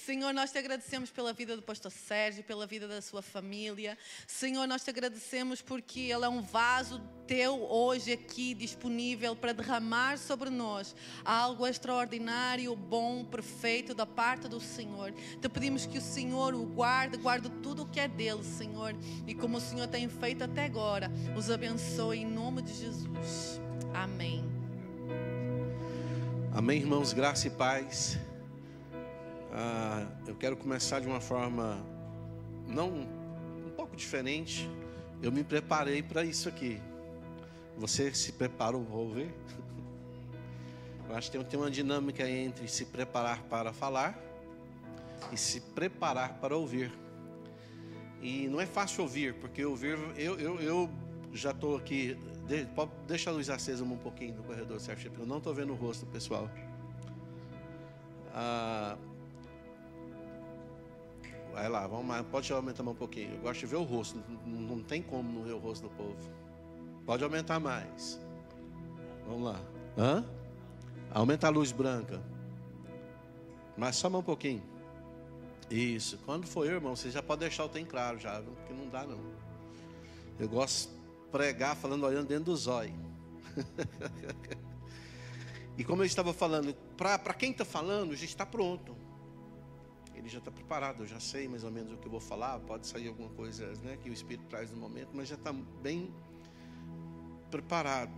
Senhor, nós te agradecemos pela vida do pastor Sérgio, pela vida da sua família. Senhor, nós te agradecemos porque ele é um vaso teu hoje aqui disponível para derramar sobre nós algo extraordinário, bom, perfeito da parte do Senhor. Te pedimos que o Senhor o guarde tudo o que é dele, Senhor, e como o Senhor tem feito até agora, os abençoe em nome de Jesus. Amém. Amém, irmãos, graça e paz. Eu quero começar de uma forma um pouco diferente. Eu me preparei para isso aqui. Você se preparou para ouvir? Eu acho que tem uma dinâmica entre se preparar para falar e se preparar para ouvir. E não é fácil ouvir, porque ouvir, eu já estou aqui. Deixa a luz acesa um pouquinho no corredor, certo? Porque eu não estou vendo o rosto do pessoal. Vai lá, vamos lá, pode aumentar mais um pouquinho. Eu gosto de ver o rosto, não tem como não ver o rosto do povo. Pode aumentar mais. Vamos lá. Aumenta a luz branca. Mas só mais um pouquinho. Isso. Quando for eu, irmão, você já pode deixar o tem claro já, viu? Porque não dá não. Eu gosto de pregar falando, olhando dentro do zóio. E como eu estava falando, para quem está falando, já está pronto. Ele já está preparado, eu já sei mais ou menos o que eu vou falar. Pode sair alguma coisa, né, que o Espírito traz no momento, mas já está bem preparado.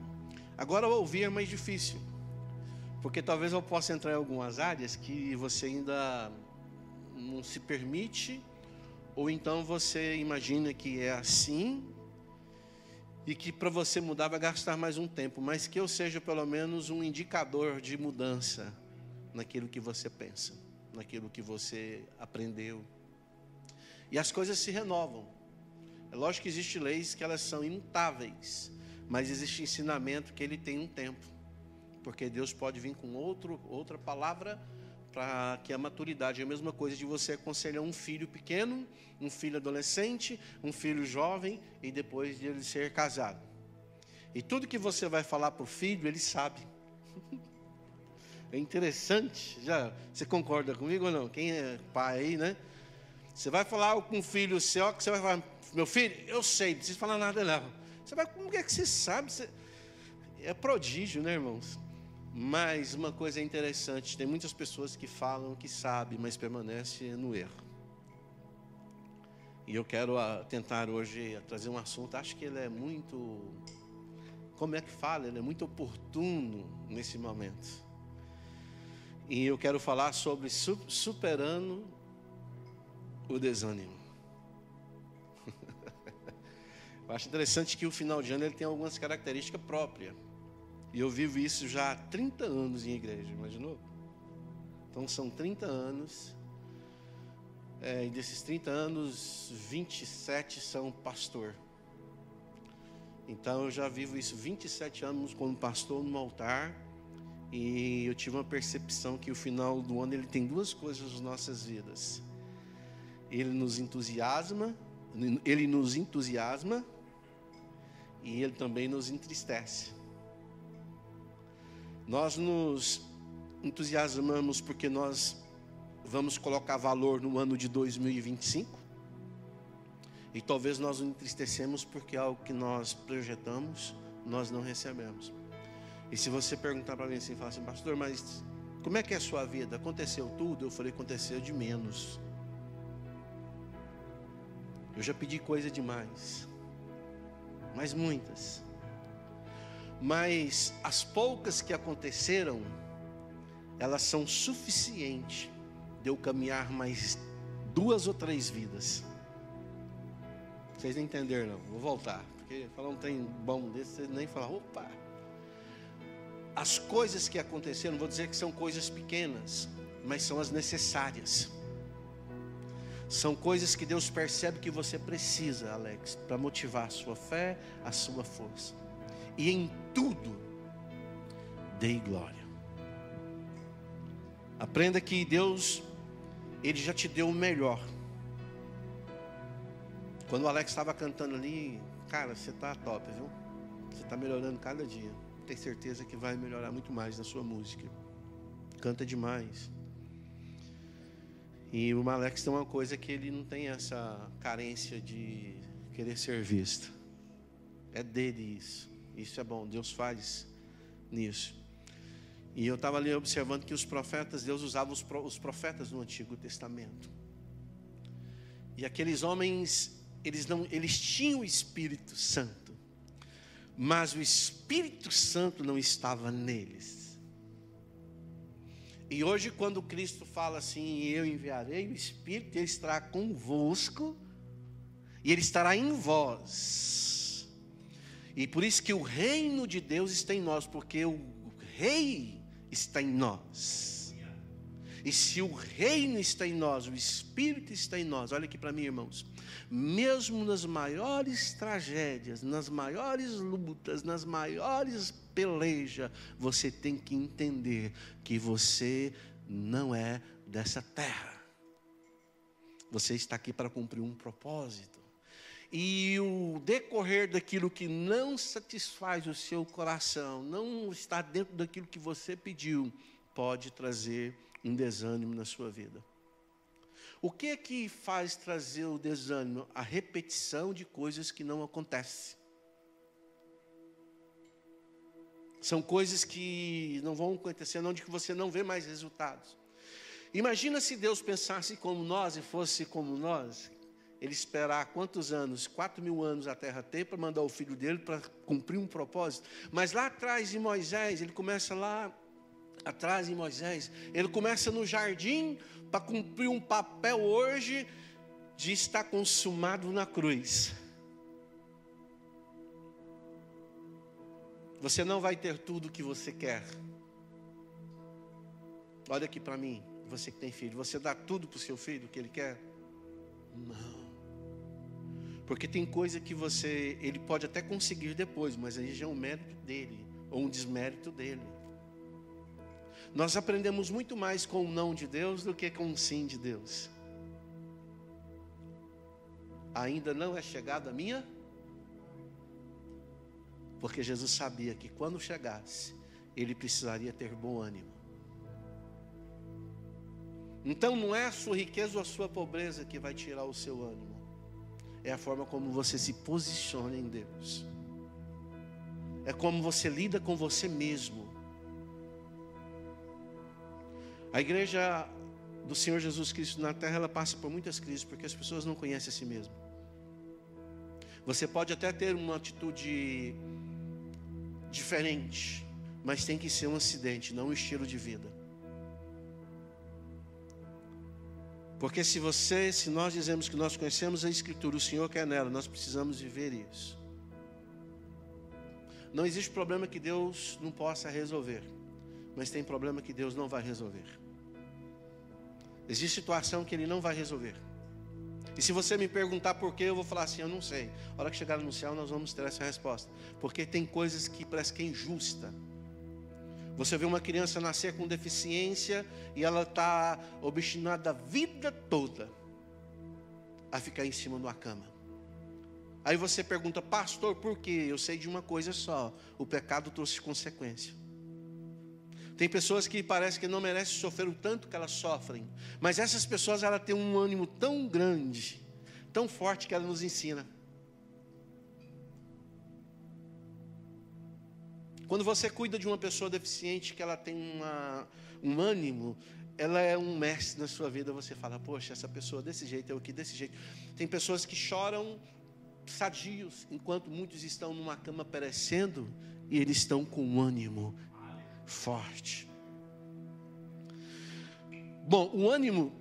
Agora o ouvir é mais difícil, porque talvez eu possa entrar em algumas áreas que você ainda não se permite, ou então você imagina que é assim, e que para você mudar vai gastar mais um tempo, mas que eu seja pelo menos um indicador de mudança naquilo que você pensa, naquilo que você aprendeu. E as coisas se renovam. É lógico que existem leis que elas são imutáveis, mas existe ensinamento que ele tem um tempo, porque Deus pode vir com outra palavra para que a maturidade é a mesma coisa de você aconselhar um filho pequeno, um filho adolescente, um filho jovem e depois de ele ser casado. E tudo que você vai falar para o filho, ele sabe. É interessante. Você concorda comigo ou não? Quem é pai aí, né? Você vai falar com um filho seu, que você vai falar, meu filho, eu sei, não precisa falar nada não. Você vai, como é que você sabe? É prodígio, né, irmãos? Mas uma coisa interessante, tem muitas pessoas que falam que sabem, mas permanecem no erro. E eu quero tentar hoje trazer um assunto, acho que ele é muito, como é que fala? Ele é muito oportuno nesse momento. E eu quero falar sobre superando o desânimo. Eu acho interessante que o final de ano ele tem algumas características próprias. E eu vivo isso já há 30 anos em igreja, imaginou? Então são 30 anos. E desses 30 anos, 27 são pastor. Então eu já vivo isso 27 anos como pastor no altar. E eu tive uma percepção que o final do ano ele tem duas coisas nas nossas vidas. Ele nos entusiasma e ele também nos entristece. Nós nos entusiasmamos porque nós vamos colocar valor no ano de 2025. E talvez nós nos entristecemos porque algo que nós projetamos, nós não recebemos. E se você perguntar para mim assim, falar assim, pastor, mas como é que é a sua vida? Aconteceu tudo? Eu falei, aconteceu de menos. Eu já pedi coisa demais, mas muitas. Mas as poucas que aconteceram, elas são suficientes de eu caminhar mais 2 ou 3 vidas. Vocês não entenderam não, vou voltar, porque falar um trem bom desse, vocês nem falam, opa. As coisas que aconteceram, vou dizer que são coisas pequenas, mas são as necessárias. São coisas que Deus percebe que você precisa, Alex, para motivar a sua fé, a sua força. E em tudo, dê glória. Aprenda que Deus, Ele já te deu o melhor. Quando o Alex estava cantando ali, cara, você está top, viu? Você está melhorando cada dia. Tenho certeza que vai melhorar muito mais na sua música. Canta demais. E o Alex tem uma coisa que ele não tem essa carência de querer ser visto. É dele isso. Isso é bom, Deus faz nisso. E eu estava ali observando que os profetas, Deus usava os profetas no Antigo Testamento. E aqueles homens, eles tinham o Espírito Santo, mas o Espírito Santo não estava neles. E hoje, quando Cristo fala assim, eu enviarei o Espírito, Ele estará convosco, e Ele estará em vós. E por isso que o reino de Deus está em nós, porque o Rei está em nós. E se o reino está em nós, o Espírito está em nós, olha aqui para mim, irmãos, mesmo nas maiores tragédias, nas maiores lutas, nas maiores pelejas, você tem que entender que você não é dessa terra. Você está aqui para cumprir um propósito. E o decorrer daquilo que não satisfaz o seu coração, não está dentro daquilo que você pediu, pode trazer um desânimo na sua vida. O que é que faz trazer o desânimo? A repetição de coisas que não acontecem. São coisas que não vão acontecer, onde você não vê mais resultados. Imagina se Deus pensasse como nós e fosse como nós. Ele esperar quantos anos? 4.000 anos a terra ter para mandar o filho dele para cumprir um propósito. Mas lá atrás em Moisés, ele começa lá atrás em Moisés, ele começa no jardim para cumprir um papel hoje de estar consumado na cruz. Você não vai ter tudo o que você quer. Olha aqui para mim, você que tem filho, você dá tudo para o seu filho o que ele quer? Não. Porque tem coisa que ele pode até conseguir depois, mas aí já é um mérito dele, ou um desmérito dele. Nós aprendemos muito mais com o não de Deus do que com o sim de Deus. Ainda não é chegada a minha? Porque Jesus sabia que quando chegasse, ele precisaria ter bom ânimo. Então não é a sua riqueza ou a sua pobreza que vai tirar o seu ânimo. É a forma como você se posiciona em Deus. É como você lida com você mesmo. A igreja do Senhor Jesus Cristo na terra, ela passa por muitas crises, porque as pessoas não conhecem a si mesmo. Você pode até ter uma atitude diferente, mas tem que ser um acidente, não um estilo de vida. Porque se nós dizemos que nós conhecemos a Escritura, o Senhor quer nela, nós precisamos viver isso. Não existe problema que Deus não possa resolver, mas tem problema que Deus não vai resolver. Existe situação que Ele não vai resolver. E se você me perguntar por quê, eu vou falar assim, eu não sei. A hora que chegar no céu, nós vamos ter essa resposta. Porque tem coisas que parece que é injusta. Você vê uma criança nascer com deficiência e ela está obstinada a vida toda a ficar em cima de uma cama. Aí você pergunta, pastor, por quê? Eu sei de uma coisa só, o pecado trouxe consequência. Tem pessoas que parece que não merecem sofrer o tanto que elas sofrem, mas essas pessoas elas têm um ânimo tão grande, tão forte que ela nos ensina. Quando você cuida de uma pessoa deficiente, que ela tem um ânimo, ela é um mestre na sua vida, você fala, poxa, essa pessoa desse jeito, eu aqui desse jeito. Tem pessoas que choram sadios, enquanto muitos estão numa cama perecendo, e eles estão com um ânimo forte. Bom, o ânimo,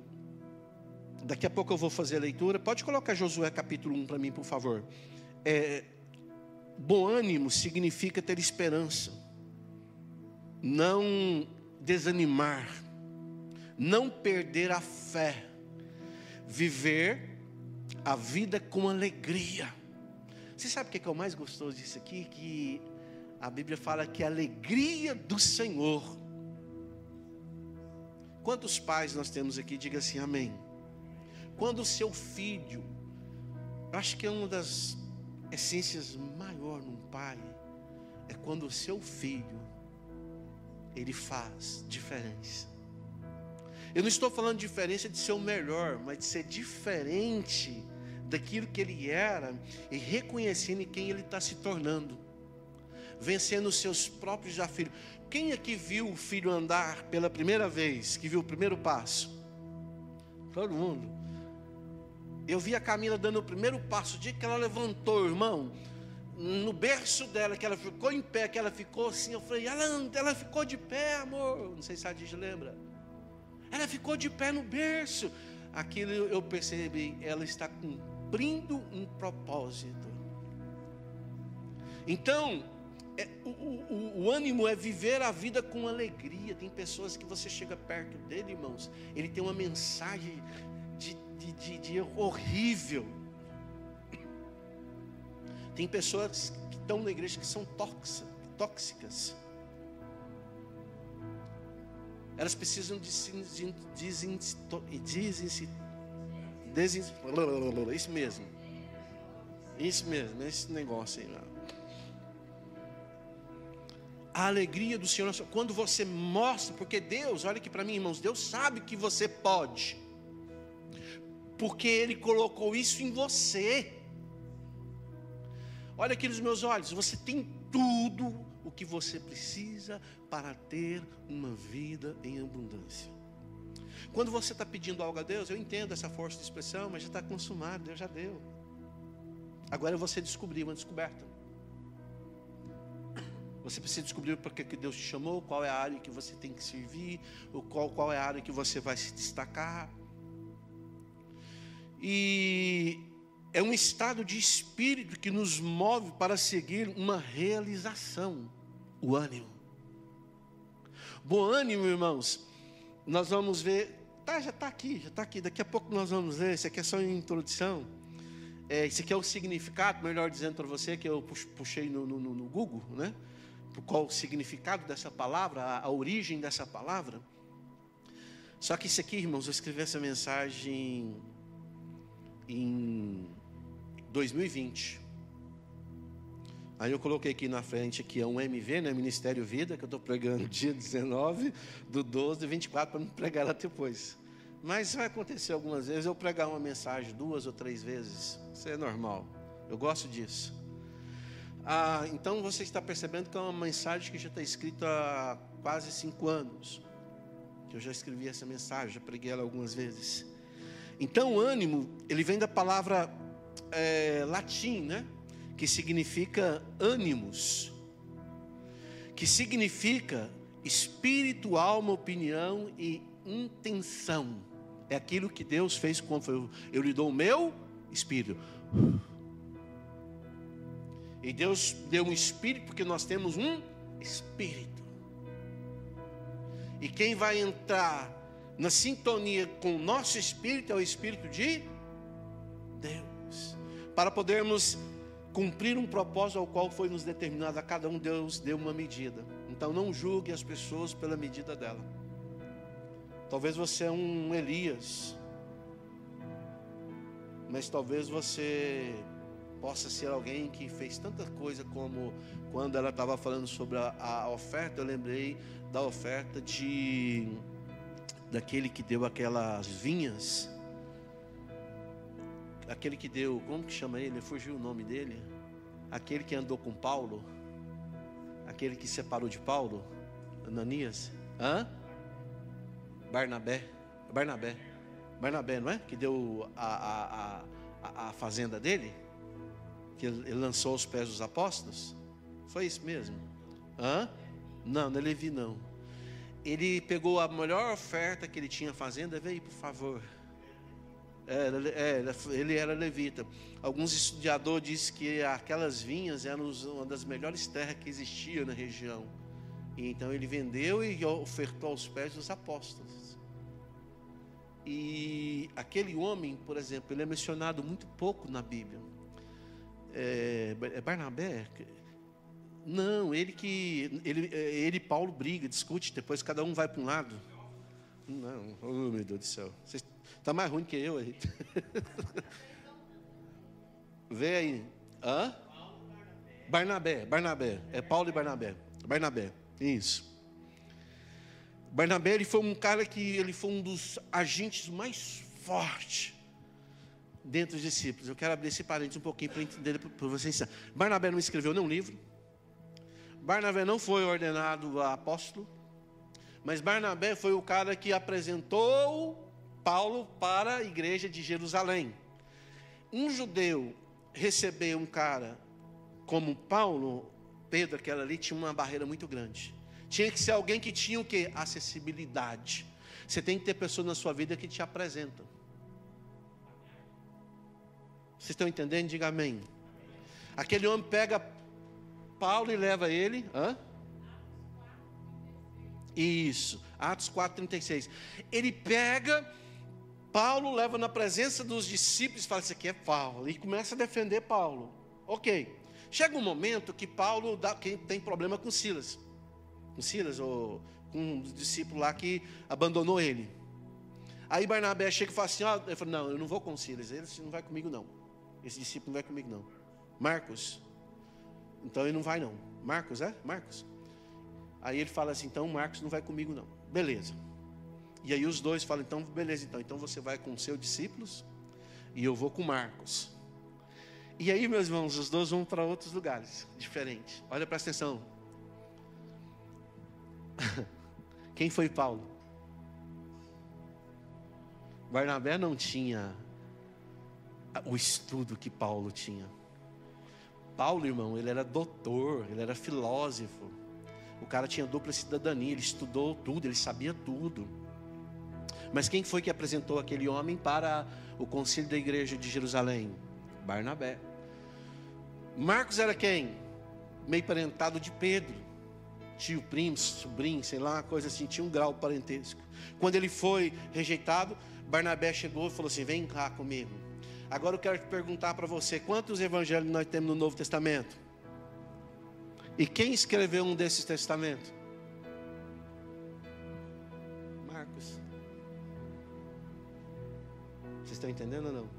daqui a pouco eu vou fazer a leitura, pode colocar Josué capítulo 1 para mim, por favor. Bom ânimo significa ter esperança, não desanimar, não perder a fé, viver a vida com alegria. Você sabe o que é o mais gostoso disso aqui? Que a Bíblia fala que a alegria do Senhor. Quantos pais nós temos aqui? Diga assim, amém. Quando o seu filho, acho que é uma das essências maior num pai, é quando o seu filho, ele faz diferença. Eu não estou falando de diferença de ser o melhor, mas de ser diferente daquilo que ele era e reconhecendo quem ele está se tornando, vencendo os seus próprios desafios. Quem aqui viu o filho andar pela primeira vez, que viu o primeiro passo? Todo mundo. Eu vi a Camila dando o primeiro passo, o dia que ela levantou, irmão, no berço dela, que ela ficou em pé, que ela ficou assim, eu falei, ela ficou de pé, amor. Não sei se a gente lembra. Ela ficou de pé no berço. Aquilo eu percebi, ela está cumprindo um propósito. Então, o ânimo é viver a vida com alegria. Tem pessoas que você chega perto dele, irmãos, ele tem uma mensagem de horrível. Tem pessoas que estão na igreja que são tóxicas. Elas precisam isso mesmo. Isso mesmo, esse negócio aí. A alegria do Senhor, quando você mostra, porque Deus, olha aqui para mim, irmãos, Deus sabe que você pode, porque Ele colocou isso em você. Olha aqui nos meus olhos, você tem tudo o que você precisa para ter uma vida em abundância. Quando você está pedindo algo a Deus, eu entendo essa força de expressão, mas já está consumado, Deus já deu. Agora você descobriu uma descoberta. Você precisa descobrir para que Deus te chamou, qual é a área que você tem que servir, qual é a área que você vai se destacar. E é um estado de espírito que nos move para seguir uma realização, o ânimo. Bom ânimo, irmãos, nós vamos ver, já está aqui, daqui a pouco nós vamos ler, isso aqui é só uma introdução. Isso aqui é o significado, melhor dizendo para você, que eu puxei no Google, né? Qual o significado dessa palavra, a origem dessa palavra. Só que isso aqui, irmãos, eu escrevi essa mensagem em 2020. Aí eu coloquei aqui na frente, aqui é um MV, né, Ministério Vida, que eu estou pregando dia 19 do 12 de 24, para não pregar lá depois. Mas vai acontecer algumas vezes eu pregar uma mensagem 2 ou 3 vezes. Isso é normal, eu gosto disso. Então você está percebendo que é uma mensagem que já está escrita há quase 5 anos. Que eu já escrevi essa mensagem, já preguei ela algumas vezes. Então o ânimo, ele vem da palavra latim, né? Que significa ânimos. Que significa espírito, alma, opinião e intenção. É aquilo que Deus fez quando eu lhe dou o meu espírito. E Deus deu um espírito porque nós temos um espírito. E quem vai entrar na sintonia com o nosso espírito é o Espírito de Deus. Para podermos cumprir um propósito ao qual foi nos determinado, a cada um Deus deu uma medida. Então não julgue as pessoas pela medida dela. Talvez você é um Elias, mas talvez você possa ser alguém que fez tanta coisa, como quando ela estava falando sobre a oferta, eu lembrei da oferta daquele que deu aquelas vinhas, aquele que deu, como que chama ele? Fugiu o nome dele, aquele que andou com Paulo, aquele que separou de Paulo, Ananias, Barnabé, não é? Que deu a fazenda dele, que ele lançou aos pés dos apóstolos. Foi isso mesmo? Não, não é Levi não. Ele pegou a melhor oferta que ele tinha fazenda. Vem aí, por favor. Ele era levita. Alguns estudiosos dizem que aquelas vinhas eram uma das melhores terras que existia na região. E então ele vendeu e ofertou aos pés dos apóstolos. E aquele homem, por exemplo, ele é mencionado muito pouco na Bíblia. É Barnabé? Não, ele e Paulo briga, discute, depois cada um vai para um lado. Não, oh meu Deus do céu, você está mais ruim que eu aí. Vê aí. Barnabé, é Paulo e Barnabé, isso. Barnabé, ele foi um cara que ele foi um dos agentes mais fortes dentro dos discípulos. Eu quero abrir esse parênteses um pouquinho para entender para vocês. Barnabé não escreveu nenhum livro. Barnabé não foi ordenado apóstolo. Mas Barnabé foi o cara que apresentou Paulo para a igreja de Jerusalém. Um judeu receber um cara como Paulo, Pedro, aquela ali, tinha uma barreira muito grande. Tinha que ser alguém que tinha o quê? Acessibilidade. Você tem que ter pessoas na sua vida que te apresentam. Vocês estão entendendo? Diga amém. Aquele homem pega Paulo e leva ele. Isso, Atos 4,36. Ele pega Paulo, leva na presença dos discípulos e fala: isso aqui é Paulo. E começa a defender Paulo. Ok. Chega um momento que Paulo tem problema com Silas. Com Silas, ou com um discípulo lá que abandonou ele. Aí Barnabé chega e fala assim: ele fala, não, eu não vou com Silas, ele não vai comigo não. Esse discípulo não vai comigo não. Marcos. Então ele não vai não. Marcos, Marcos. Aí ele fala assim: então Marcos não vai comigo não. Beleza. E aí os dois falam: então beleza, então você vai com os seus discípulos e eu vou com Marcos. E aí, meus irmãos, os dois vão para outros lugares diferentes. Olha, presta atenção. Quem foi Paulo? Barnabé não tinha o estudo que Paulo tinha. Paulo, irmão, ele era doutor, ele era filósofo. O cara tinha dupla cidadania, ele estudou tudo, ele sabia tudo. Mas quem foi que apresentou aquele homem para o concílio da igreja de Jerusalém? Barnabé. Marcos era quem? Meio parentado de Pedro. Tio, primo, sobrinho, sei lá, uma coisa assim, tinha um grau parentesco. Quando ele foi rejeitado, Barnabé chegou e falou assim: vem cá comigo. Agora eu quero te perguntar para você: quantos evangelhos nós temos no Novo Testamento? E quem escreveu um desses testamentos? Marcos. Vocês estão entendendo ou não?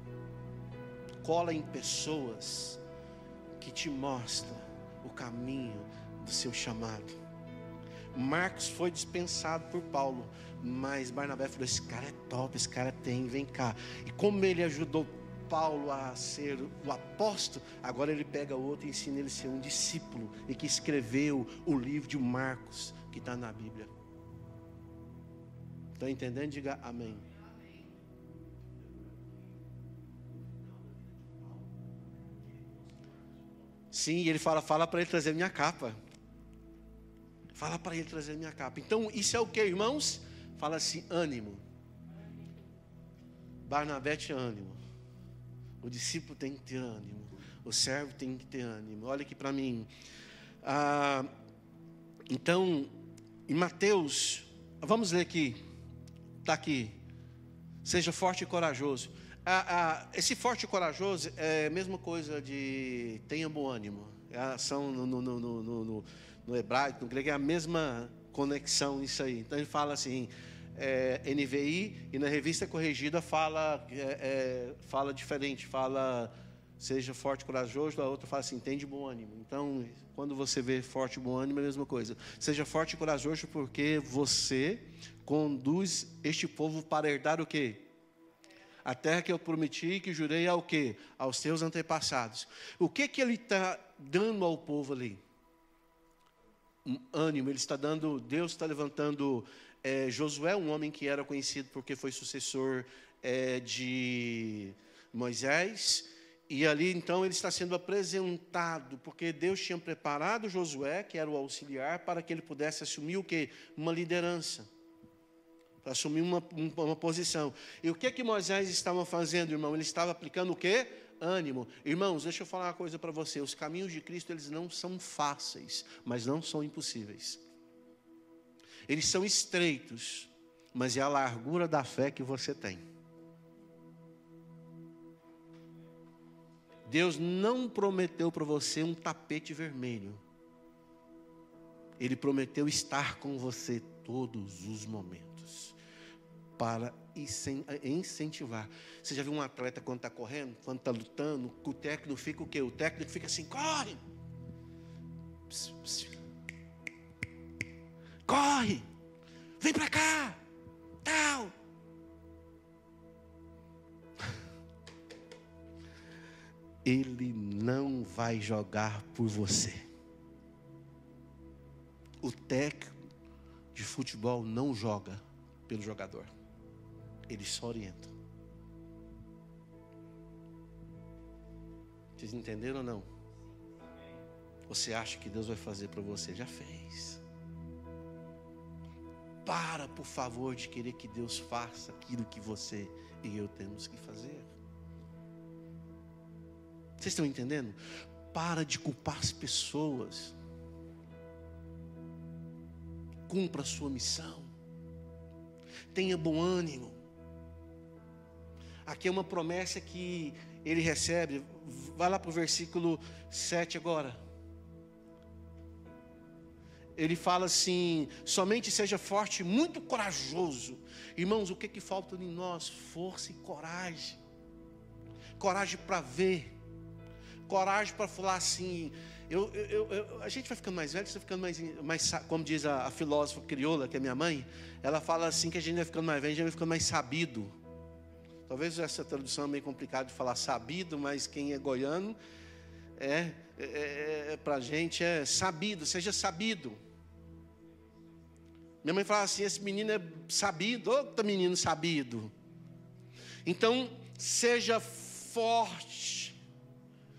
Cola em pessoas que te mostram o caminho do seu chamado. Marcos foi dispensado por Paulo, mas Barnabé falou: esse cara é top, esse cara vem cá. E como ele ajudou Paulo a ser o apóstolo, agora ele pega outro e ensina ele a ser um discípulo, e que escreveu o livro de Marcos, que está na Bíblia. Estão entendendo? Diga amém. Sim, ele fala para ele trazer minha capa. Fala para ele trazer minha capa. Então, isso é o que, irmãos? Fala assim: ânimo. Barnabé tinha ânimo. O discípulo tem que ter ânimo. O servo tem que ter ânimo. Olha aqui para mim. Então, em Mateus, vamos ler aqui. Está aqui. Seja forte e corajoso. Esse forte e corajoso é a mesma coisa de tenha bom ânimo. É a ação no hebraico, no grego, é a mesma conexão isso aí. Então ele fala assim, NVI, e na revista corrigida fala diferente, fala seja forte e corajoso, a outra fala assim, tem de bom ânimo. Então, quando você vê forte e bom ânimo, é a mesma coisa. Seja forte e corajoso, porque você conduz este povo para herdar o quê? A terra que eu prometi e que jurei ao quê? Aos seus antepassados. O que ele está dando ao povo ali? Um ânimo. Ele está dando, Deus está levantando Josué, um homem que era conhecido porque foi sucessor de Moisés. E ali então ele está sendo apresentado, porque Deus tinha preparado Josué, que era o auxiliar, para que ele pudesse assumir o quê? Uma liderança. Para assumir uma posição. E o que Moisés estava fazendo, irmão? Ele estava aplicando o quê? Ânimo. Irmãos, deixa eu falar uma coisa para você. Os caminhos de Cristo, eles não são fáceis, mas não são impossíveis. Eles são estreitos, mas é a largura da fé que você tem. Deus não prometeu para você um tapete vermelho. Ele prometeu estar com você todos os momentos, para incentivar. Você já viu um atleta quando está correndo, quando está lutando, o técnico fica o quê? O técnico fica assim, corre! Corre! Vem para cá, tal. Ele não vai jogar por você. O técnico de futebol não joga pelo jogador. Ele só orienta. Vocês entenderam ou não? Você acha que Deus vai fazer para você? Já fez. Para, por favor, de querer que Deus faça aquilo que você e eu temos que fazer. Vocês estão entendendo? Para de culpar as pessoas. Cumpra a sua missão. Tenha bom ânimo. Aqui é uma promessa que ele recebe. Vai lá para o versículo 7 agora. Ele fala assim: somente seja forte e muito corajoso. Irmãos, o que falta em nós? Força e coragem. Coragem para ver. Coragem para falar assim. A gente vai ficando mais velho, você vai ficando mais, como diz a filósofa crioula, que é minha mãe, ela fala assim que a gente vai ficando mais velho, a gente vai ficando mais sabido. Talvez essa tradução é meio complicada de falar sabido, mas quem é goiano, para a gente é sabido, seja sabido. Minha mãe fala assim: esse menino é sabido, outro menino sabido. Então, seja forte.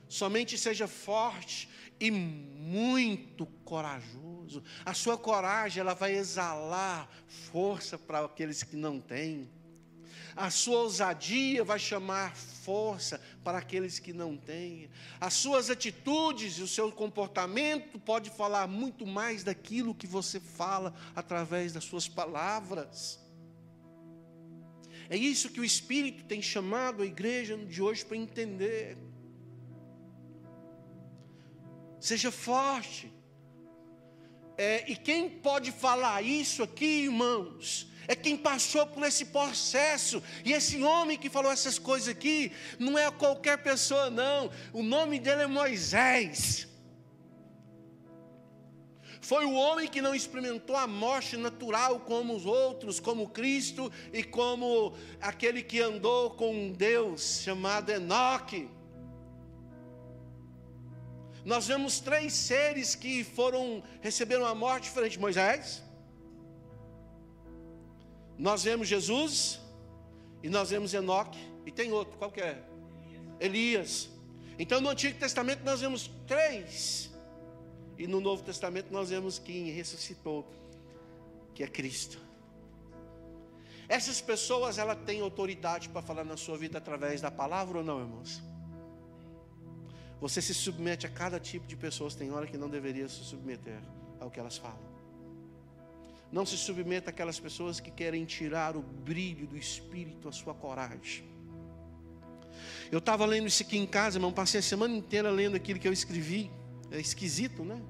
Somente seja forte e muito corajoso. A sua coragem, ela vai exalar força para aqueles que não têm. A sua ousadia vai chamar força para aqueles que não têm. As suas atitudes e o seu comportamento pode falar muito mais daquilo que você fala através das suas palavras. É isso que o Espírito tem chamado a igreja de hoje para entender. Seja forte. E quem pode falar isso aqui, irmãos, é quem passou por esse processo. E esse homem que falou essas coisas aqui não é qualquer pessoa, não. O nome dele é Moisés. Foi o homem que não experimentou a morte natural como os outros, como Cristo e como aquele que andou com um Deus chamado Enoque. Nós vemos 3 seres que receberam a morte diferente. Moisés, nós vemos Jesus e nós vemos Enoque, e tem outro, qual que é? Elias. Então no Antigo Testamento nós vemos 3, e no Novo Testamento nós vemos quem ressuscitou, que é Cristo. Essas pessoas, ela têm autoridade para falar na sua vida através da palavra ou não, irmãos? Você se submete a cada tipo de pessoas. Tem hora que não deveria se submeter ao que elas falam. Não se submeta àquelas pessoas que querem tirar o brilho do Espírito, a sua coragem. Eu estava lendo isso aqui em casa, irmão. Passei a semana inteira lendo aquilo que eu escrevi. É esquisito, né?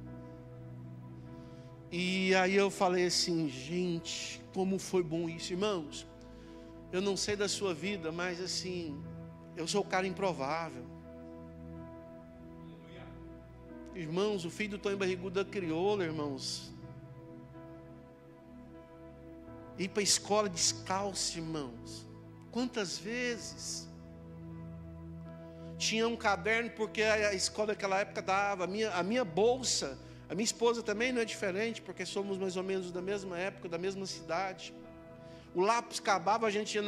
E aí eu falei assim: gente, como foi bom isso, irmãos. Eu não sei da sua vida, mas assim, eu sou o cara improvável. Irmãos, o filho do Tonho Barrigudo da crioula, irmãos. Ir para a escola descalço, irmãos. Quantas vezes? Tinha um caderno, porque a escola daquela época dava. A minha bolsa, a minha esposa também não é diferente, porque somos mais ou menos da mesma época, da mesma cidade. O lápis acabava, a gente ia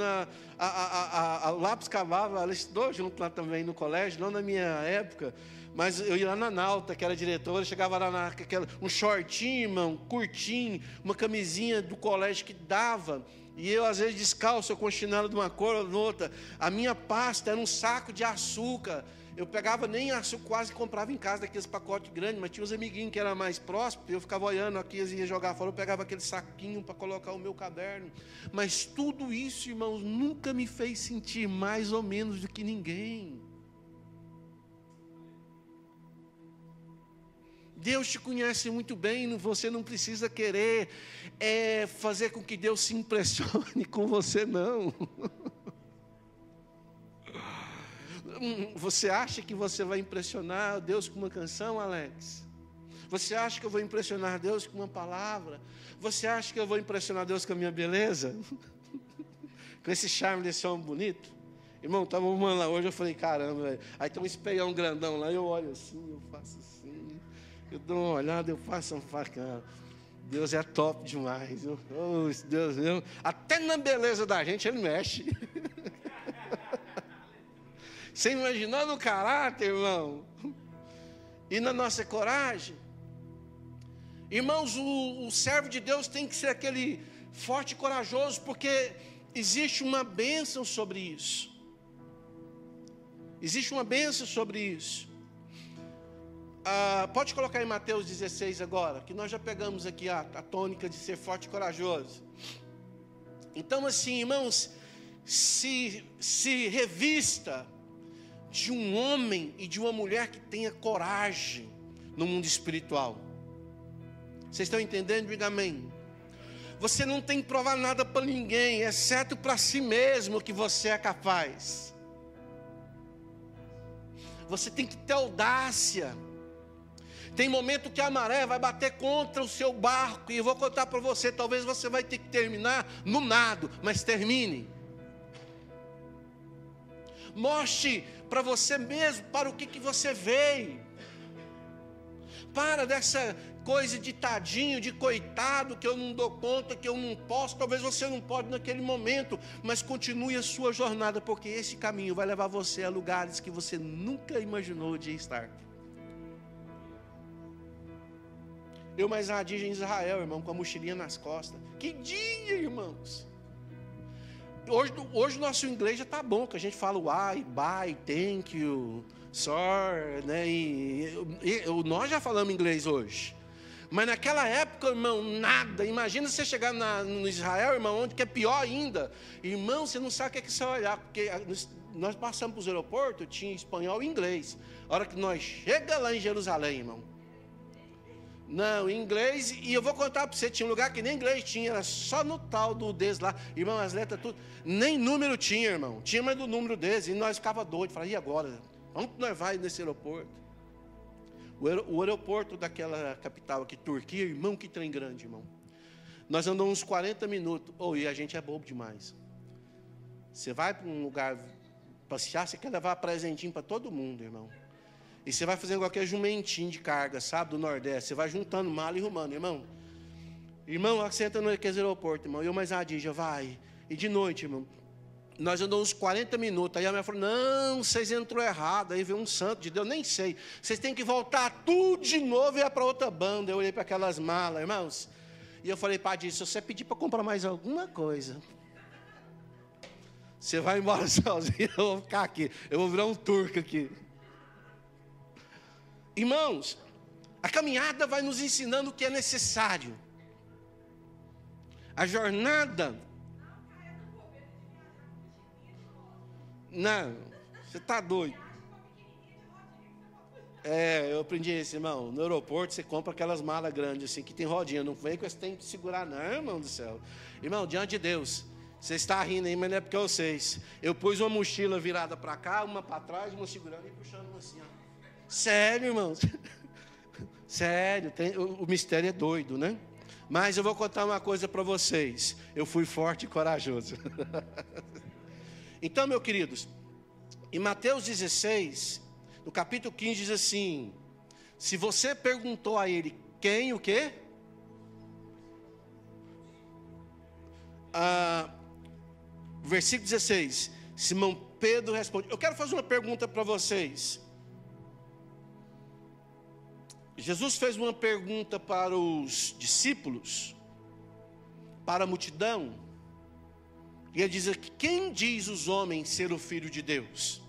o lápis acabava, ela estudou junto lá também no colégio, não na minha época, mas eu ia lá na Nauta, que era diretora, chegava lá um shortinho, irmão, curtinho, uma camisinha do colégio que dava, e eu às vezes descalço, com chinelo de uma cor ou de outra. A minha pasta era um saco de açúcar. Eu pegava nem açúcar, quase comprava em casa daqueles pacotes grandes, mas tinha uns amiguinhos que eram mais próximos, eu ficava olhando aqui, eles iam jogar fora, eu pegava aquele saquinho para colocar o meu caderno. Mas tudo isso, irmãos, nunca me fez sentir mais ou menos do que ninguém. Deus te conhece muito bem, você não precisa querer fazer com que Deus se impressione com você, não. Você acha que você vai impressionar Deus com uma canção, Alex? Você acha que eu vou impressionar Deus com uma palavra? Você acha que eu vou impressionar Deus com a minha beleza? Com esse charme desse homem bonito? Irmão, estava arrumando lá hoje, eu falei, caramba, velho. Aí tem um espelhão grandão lá, eu olho assim, eu faço assim, eu dou uma olhada, eu faço um facão. Deus é top demais. Oh, Deus meu. Até na beleza da gente Ele mexe. Você imaginou no caráter, irmão? E na nossa coragem? Irmãos, o servo de Deus tem que ser aquele forte e corajoso, porque existe uma bênção sobre isso. Existe uma bênção sobre isso. Pode colocar em Mateus 16 agora, que nós já pegamos aqui a tônica de ser forte e corajoso. Então assim, irmãos, se revista de um homem e de uma mulher que tenha coragem no mundo espiritual. Vocês estão entendendo? Diga amém. Você não tem que provar nada para ninguém, exceto para si mesmo que você é capaz. Você tem que ter audácia. Tem momento que a maré vai bater contra o seu barco, e eu vou contar para você, talvez você vai ter que terminar no nado, mas termine. Mostre para você mesmo para o que você veio. Para dessa coisa de tadinho, de coitado, que eu não dou conta, que eu não posso. Talvez você não pode naquele momento, mas continue a sua jornada, porque esse caminho vai levar você a lugares que você nunca imaginou de estar. Eu mais uma dia em Israel, irmão, com a mochilinha nas costas. Que dia, irmãos! Hoje o nosso inglês já está bom, que a gente fala why, bye, thank you, sorry, né? Nós já falamos inglês hoje. Mas naquela época, irmão, nada. Imagina você chegar no Israel, irmão, onde que é pior ainda. Irmão, você não sabe o que você vai olhar, porque nós passamos para os aeroportos, tinha espanhol e inglês. A hora que nós chegamos lá em Jerusalém, irmão. Não, em inglês, e eu vou contar para você, tinha um lugar que nem inglês tinha, era só no tal do des lá, irmão, as letras tudo, nem número tinha, irmão, tinha mais do número desse, e nós ficava doidos, falava, e agora? Onde nós vai nesse aeroporto? O aeroporto daquela capital aqui, Turquia, irmão, que trem grande, irmão. Nós andamos uns 40 minutos, e a gente é bobo demais. Você vai para um lugar passear, você quer levar presentinho para todo mundo, irmão. E você vai fazendo qualquer jumentinho de carga, sabe, do Nordeste. Você vai juntando mala e rumando, irmão. Irmão, você entra naquele aeroporto, irmão. Eu mais a Adija, vai. E de noite, irmão, nós andamos uns 40 minutos. Aí a minha falou, não, vocês entrou errado. Aí veio um santo de Deus, nem sei. Vocês têm que voltar tudo de novo e ir para outra banda. Eu olhei para aquelas malas, irmãos. E eu falei, Padre, se você pedir para comprar mais alguma coisa, você vai embora sozinho, eu vou ficar aqui. Eu vou virar um turco aqui. Irmãos, a caminhada vai nos ensinando o que é necessário. A jornada. Não, você está doido. Eu aprendi isso, irmão. No aeroporto você compra aquelas malas grandes assim, que tem rodinha. Não vem que você tem que segurar, não, irmão do céu. Irmão, diante de Deus, você está rindo aí, mas não é porque eu sei. Eu pus uma mochila virada para cá, uma para trás, uma segurando e puxando uma assim, ó. Sério, irmãos. Sério, o mistério é doido, né? Mas eu vou contar uma coisa para vocês. Eu fui forte e corajoso. Então, meus queridos, em Mateus 16, no capítulo 15, diz assim: se você perguntou a ele quem, o quê? Versículo 16, Simão Pedro responde. Eu quero fazer uma pergunta para vocês. Jesus fez uma pergunta para os discípulos, para a multidão, e ele diz aqui: quem diz os homens ser o Filho de Deus?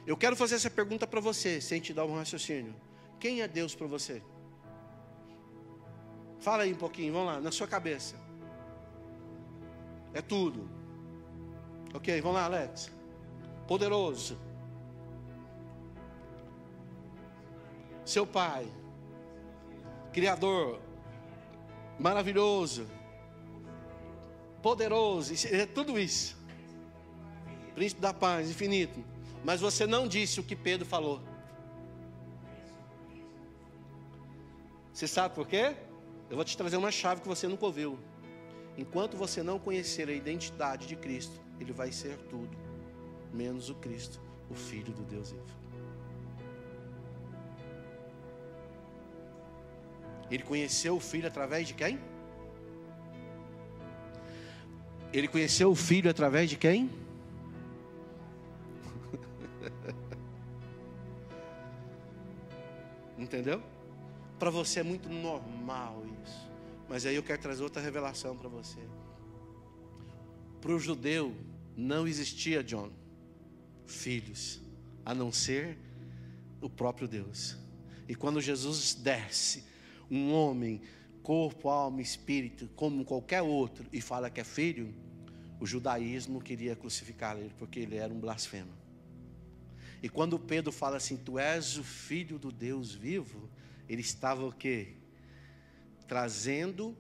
Eu quero fazer essa pergunta para você, sem te dar um raciocínio. Quem é Deus para você? Fala aí um pouquinho, vamos lá, na sua cabeça. É tudo. Ok, vamos lá, Alex. Poderoso. Seu Pai, Criador, maravilhoso, poderoso, é tudo isso. Príncipe da paz, infinito. Mas você não disse o que Pedro falou. Você sabe por quê? Eu vou te trazer uma chave que você nunca ouviu. Enquanto você não conhecer a identidade de Cristo, Ele vai ser tudo, menos o Cristo, o Filho do Deus vivo. Ele conheceu o Filho através de quem? Ele conheceu o Filho através de quem? Entendeu? Para você é muito normal isso. Mas aí eu quero trazer outra revelação para você. Para o judeu não existia, John, filhos, a não ser o próprio Deus. E quando Jesus desce, um homem, corpo, alma, espírito, como qualquer outro, e fala que é filho, o judaísmo queria crucificar ele, porque ele era um blasfemo. E quando Pedro fala assim, tu és o filho do Deus vivo, ele estava o quê? Trazendo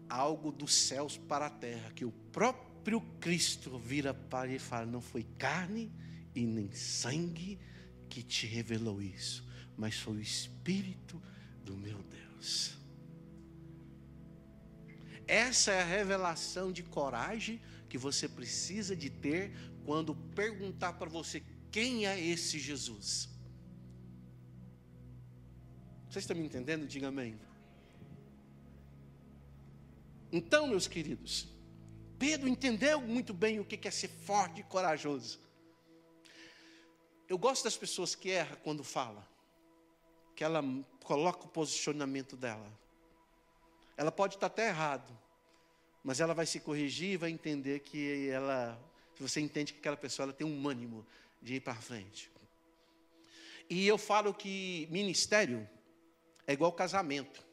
algo dos céus para a terra, que o próprio Cristo vira para ele e fala, não foi carne e nem sangue que te revelou isso, mas foi o Espírito do meu Deus. Essa é a revelação de coragem que você precisa de ter quando perguntar para você, quem é esse Jesus? Vocês estão me entendendo? Diga amém. Então, meus queridos, Pedro entendeu muito bem o que é ser forte e corajoso. Eu gosto das pessoas que erram quando fala, que ela coloca o posicionamento dela. Ela pode estar até errado, mas ela vai se corrigir e vai entender que ela, se você entende que aquela pessoa ela tem um ânimo de ir para frente. E eu falo que ministério é igual casamento.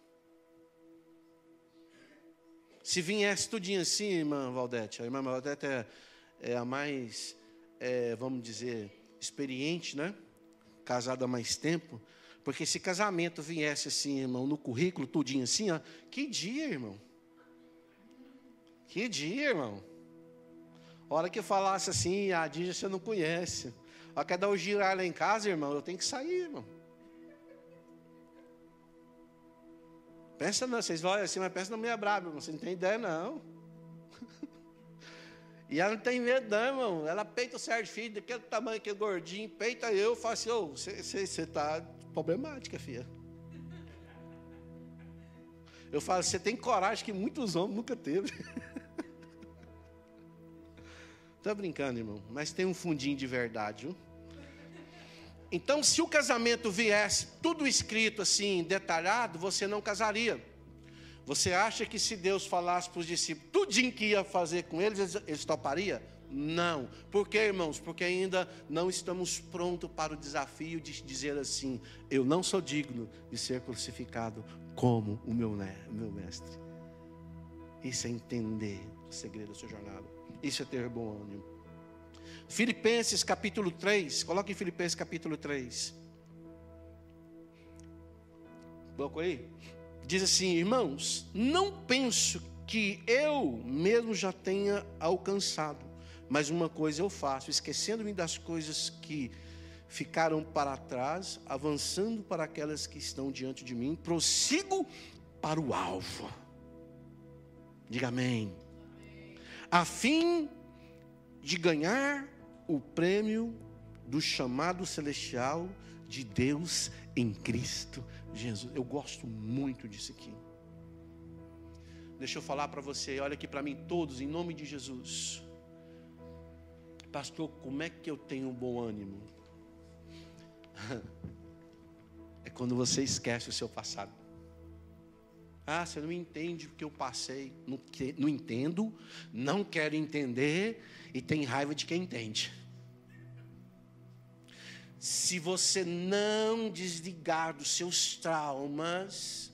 Se viesse tudinho assim, irmã Valdete, a irmã Valdete é a mais, vamos dizer, experiente, né? Casada há mais tempo. Porque se casamento viesse assim, irmão, no currículo, tudinho assim, ó, que dia, irmão? Que dia, irmão? A hora que eu falasse assim, a Dígia você não conhece. A hora que dar o girar lá em casa, irmão, eu tenho que sair, irmão. Pensa não, vocês olham assim, mas pensa na mulher brava, irmão, você não tem ideia não. E ela não tem medo não, irmão. Ela peita o Sérgio Filho, daquele tamanho, aquele gordinho, peita eu, falo assim, ô, você está problemática, filha. Eu falo, você tem coragem que muitos homens nunca teve. Estou brincando, irmão, mas tem um fundinho de verdade, viu? Então, se o casamento viesse tudo escrito assim, detalhado, você não casaria. Você acha que se Deus falasse para os discípulos tudinho que ia fazer com eles, eles topariam? Não. Por quê, irmãos? Porque ainda não estamos prontos para o desafio de dizer assim, eu não sou digno de ser crucificado como o meu mestre. Isso é entender o segredo da sua jornada. Isso é ter bom ânimo. Filipenses capítulo 3, coloque em Filipenses capítulo 3. Colocou aí? Diz assim, irmãos, não penso que eu mesmo já tenha alcançado, mas uma coisa eu faço, esquecendo-me das coisas que ficaram para trás, avançando para aquelas que estão diante de mim, prossigo para o alvo. Diga amém. A fim de ganhar o prêmio do chamado celestial de Deus em Cristo Jesus. Eu gosto muito disso aqui. Deixa eu falar para você, olha aqui para mim todos, em nome de Jesus. Pastor, como é que eu tenho um bom ânimo? É quando você esquece o seu passado. Ah, você não entende o que eu passei. Não entendo, não quero entender e tem raiva de quem entende. Se você não desligar dos seus traumas,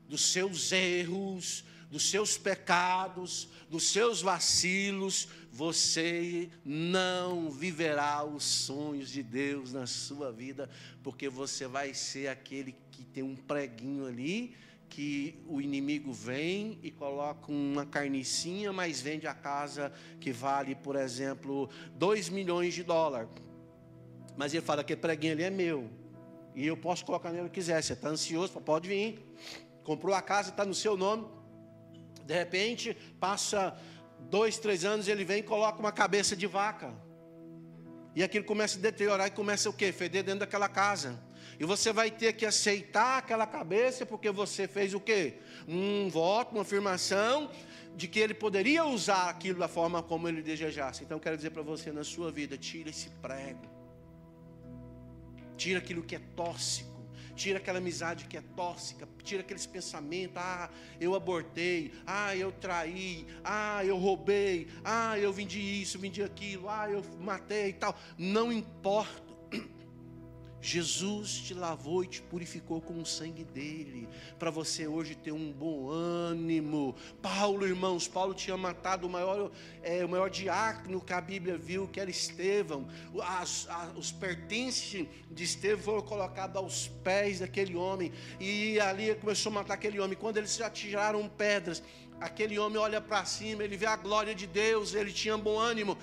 dos seus erros, dos seus pecados, dos seus vacilos, você não viverá os sonhos de Deus na sua vida, porque você vai ser aquele que tem um preguinho ali, que o inimigo vem e coloca uma carnicinha, mas vende a casa que vale, por exemplo, 2 milhões de dólares. Mas ele fala que preguinho ali é meu, e eu posso colocar nele o que quiser. Você está ansioso, pode vir. comprou a casa, está no seu nome. De repente, passa 2, 3 anos, ele vem e coloca uma cabeça de vaca. E aquilo começa a deteriorar e começa o quê? Feder dentro daquela casa. E você vai ter que aceitar aquela cabeça, porque você fez o quê? Um voto, uma afirmação de que ele poderia usar aquilo da forma como ele desejasse. Então eu quero dizer para você, na sua vida, tira esse prego. Tira aquilo que é tóxico. Tira aquela amizade que é tóxica. Tira aqueles pensamentos. Ah, eu abortei. Ah, eu traí. Ah, eu roubei. Ah, eu vendi isso, vendi aquilo. Ah, eu matei e tal. Não importa. Jesus te lavou e te purificou com o sangue dele, para você hoje ter um bom ânimo. Paulo, irmãos, Paulo tinha matado o maior diácono que a Bíblia viu, que era Estevão. Os pertences de Estevão foram colocados aos pés daquele homem, e ali começou a matar aquele homem. Quando eles já tiraram pedras, aquele homem olha para cima, ele vê a glória de Deus, ele tinha bom ânimo.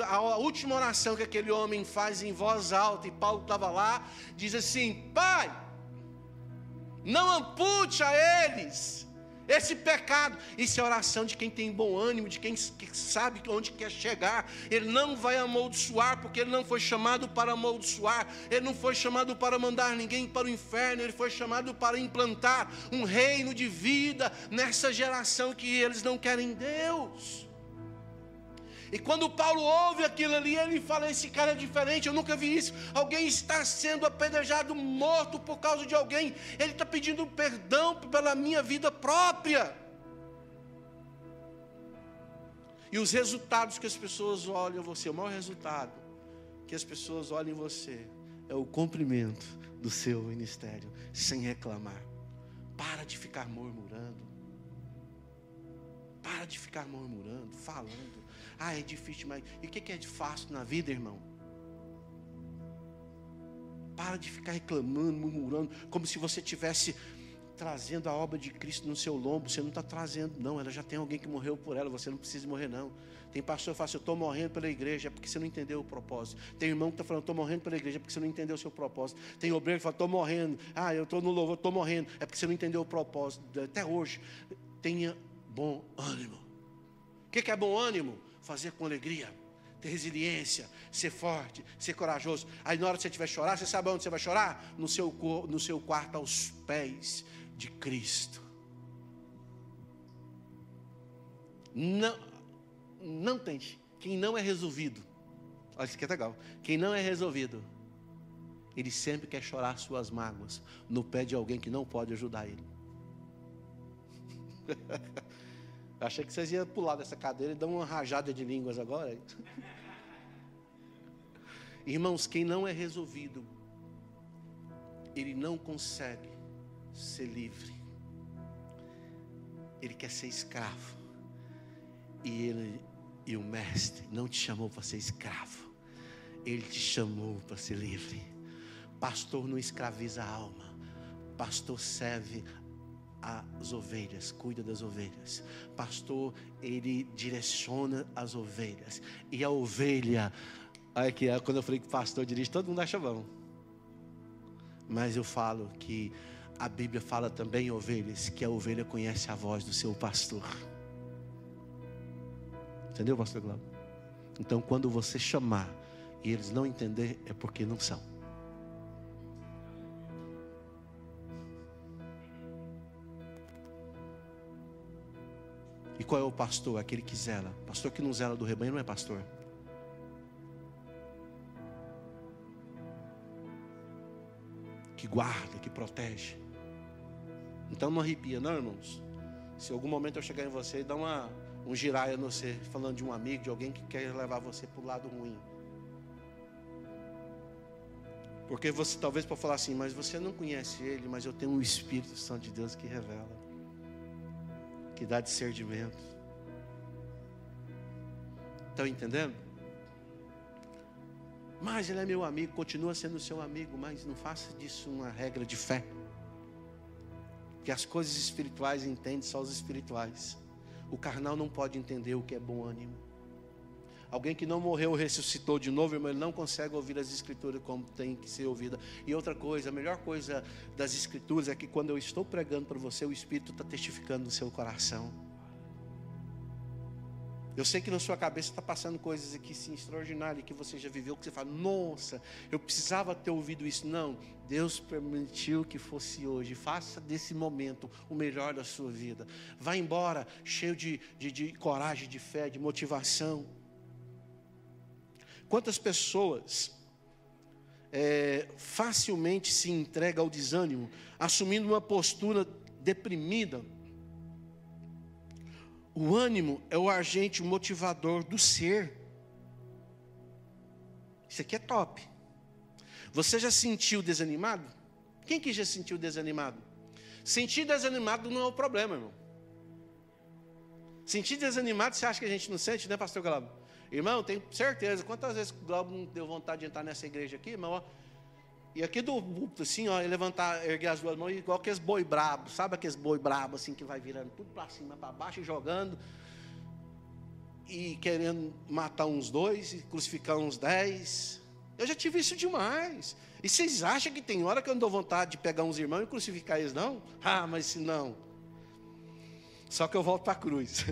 A última oração que aquele homem faz em voz alta, e Paulo estava lá, diz assim: Pai, não ampute a eles esse pecado. Isso é oração de quem tem bom ânimo, de quem sabe onde quer chegar. Ele não vai amaldiçoar, porque ele não foi chamado para amaldiçoar. Ele não foi chamado para mandar ninguém para o inferno. Ele foi chamado para implantar um reino de vida nessa geração que eles não querem Deus. E quando Paulo ouve aquilo ali, ele fala: esse cara é diferente, eu nunca vi isso. Alguém está sendo apedrejado, morto por causa de alguém. Ele está pedindo perdão pela minha vida própria. E os resultados que as pessoas olham em você, o maior resultado que as pessoas olham em você é o cumprimento do seu ministério, sem reclamar. Para de ficar murmurando. Para de ficar murmurando, falando. Ah, é difícil, mas e o que é de fácil na vida, irmão? Para de ficar reclamando, murmurando, como se você estivesse trazendo a obra de Cristo no seu lombo. Você não está trazendo, não. Ela já tem alguém que morreu por ela. Você não precisa morrer, não. Tem pastor que fala assim: eu estou morrendo pela igreja, é porque você não entendeu o propósito. Tem irmão que está falando: eu estou morrendo pela igreja, é porque você não entendeu o seu propósito. Tem obreiro que fala: estou morrendo. Ah, eu estou no louvor, estou morrendo, é porque você não entendeu o propósito. Até hoje, tenha bom ânimo. O que é bom ânimo? Fazer com alegria, ter resiliência, ser forte, ser corajoso. Aí na hora que você estiver chorar, você sabe onde você vai chorar? No seu quarto, aos pés de Cristo. Não tente. Quem não é resolvido, olha, isso aqui é legal. Quem não é resolvido, ele sempre quer chorar suas mágoas no pé de alguém que não pode ajudar ele. Eu achei que vocês iam pular dessa cadeira e dar uma rajada de línguas agora. Irmãos, quem não é resolvido, ele não consegue ser livre. Ele quer ser escravo. E o mestre não te chamou para ser escravo. Ele te chamou para ser livre. Pastor não escraviza a alma. Pastor serve as ovelhas, cuida das ovelhas. Pastor, ele direciona as ovelhas. E a ovelha, olha aqui, quando eu falei que pastor dirige, todo mundo acha bom. Mas eu falo que a Bíblia fala também, ovelhas, que a ovelha conhece a voz do seu pastor. Entendeu, pastor Glauco? Então, quando você chamar e eles não entenderem, é porque não são. E qual é o pastor? Aquele que zela. Pastor que não zela do rebanho não é pastor. Que guarda, que protege. Então não arrepia, não, irmãos. Se em algum momento eu chegar em você e dar um giraia no você, falando de um amigo, de alguém que quer levar você para o lado ruim. Porque você talvez pode falar assim: mas você não conhece ele, mas eu tenho um Espírito Santo de Deus que revela, que dá discernimento. Estão entendendo? Mas ele é meu amigo, continua sendo seu amigo, mas não faça disso uma regra de fé. Porque as coisas espirituais entendem só os espirituais. O carnal não pode entender o que é bom ânimo. Alguém que não morreu, ressuscitou de novo, irmão, ele não consegue ouvir as Escrituras como tem que ser ouvida. E outra coisa, a melhor coisa das Escrituras é que quando eu estou pregando para você, o Espírito está testificando no seu coração. Eu sei que na sua cabeça está passando coisas aqui sim, extraordinárias, que você já viveu, que você fala, nossa, eu precisava ter ouvido isso. Não, Deus permitiu que fosse hoje. Faça desse momento o melhor da sua vida. Vá embora cheio de coragem, de fé, de motivação. Quantas pessoas facilmente se entregam ao desânimo, assumindo uma postura deprimida? O ânimo é o agente motivador do ser. Isso aqui é top. Você já sentiu desanimado? Quem que já sentiu desanimado? Sentir desanimado não é o problema, irmão. Sentir desanimado, você acha que a gente não sente, né, pastor Glauber? Irmão, tenho certeza. Quantas vezes o Glauber não deu vontade de entrar nessa igreja aqui, irmão? Ó, e aqui do púlpito, assim, ó, levantar, erguer as duas mãos, igual aqueles boi brabo. Sabe aqueles boi brabo, assim, que vai virando tudo para cima, para baixo, e jogando. E querendo matar uns 2, e crucificar uns 10. Eu já tive isso demais. E vocês acham que tem hora que eu não dou vontade de pegar uns irmãos e crucificar eles, não? Ah, mas se não. Só que eu volto para a cruz.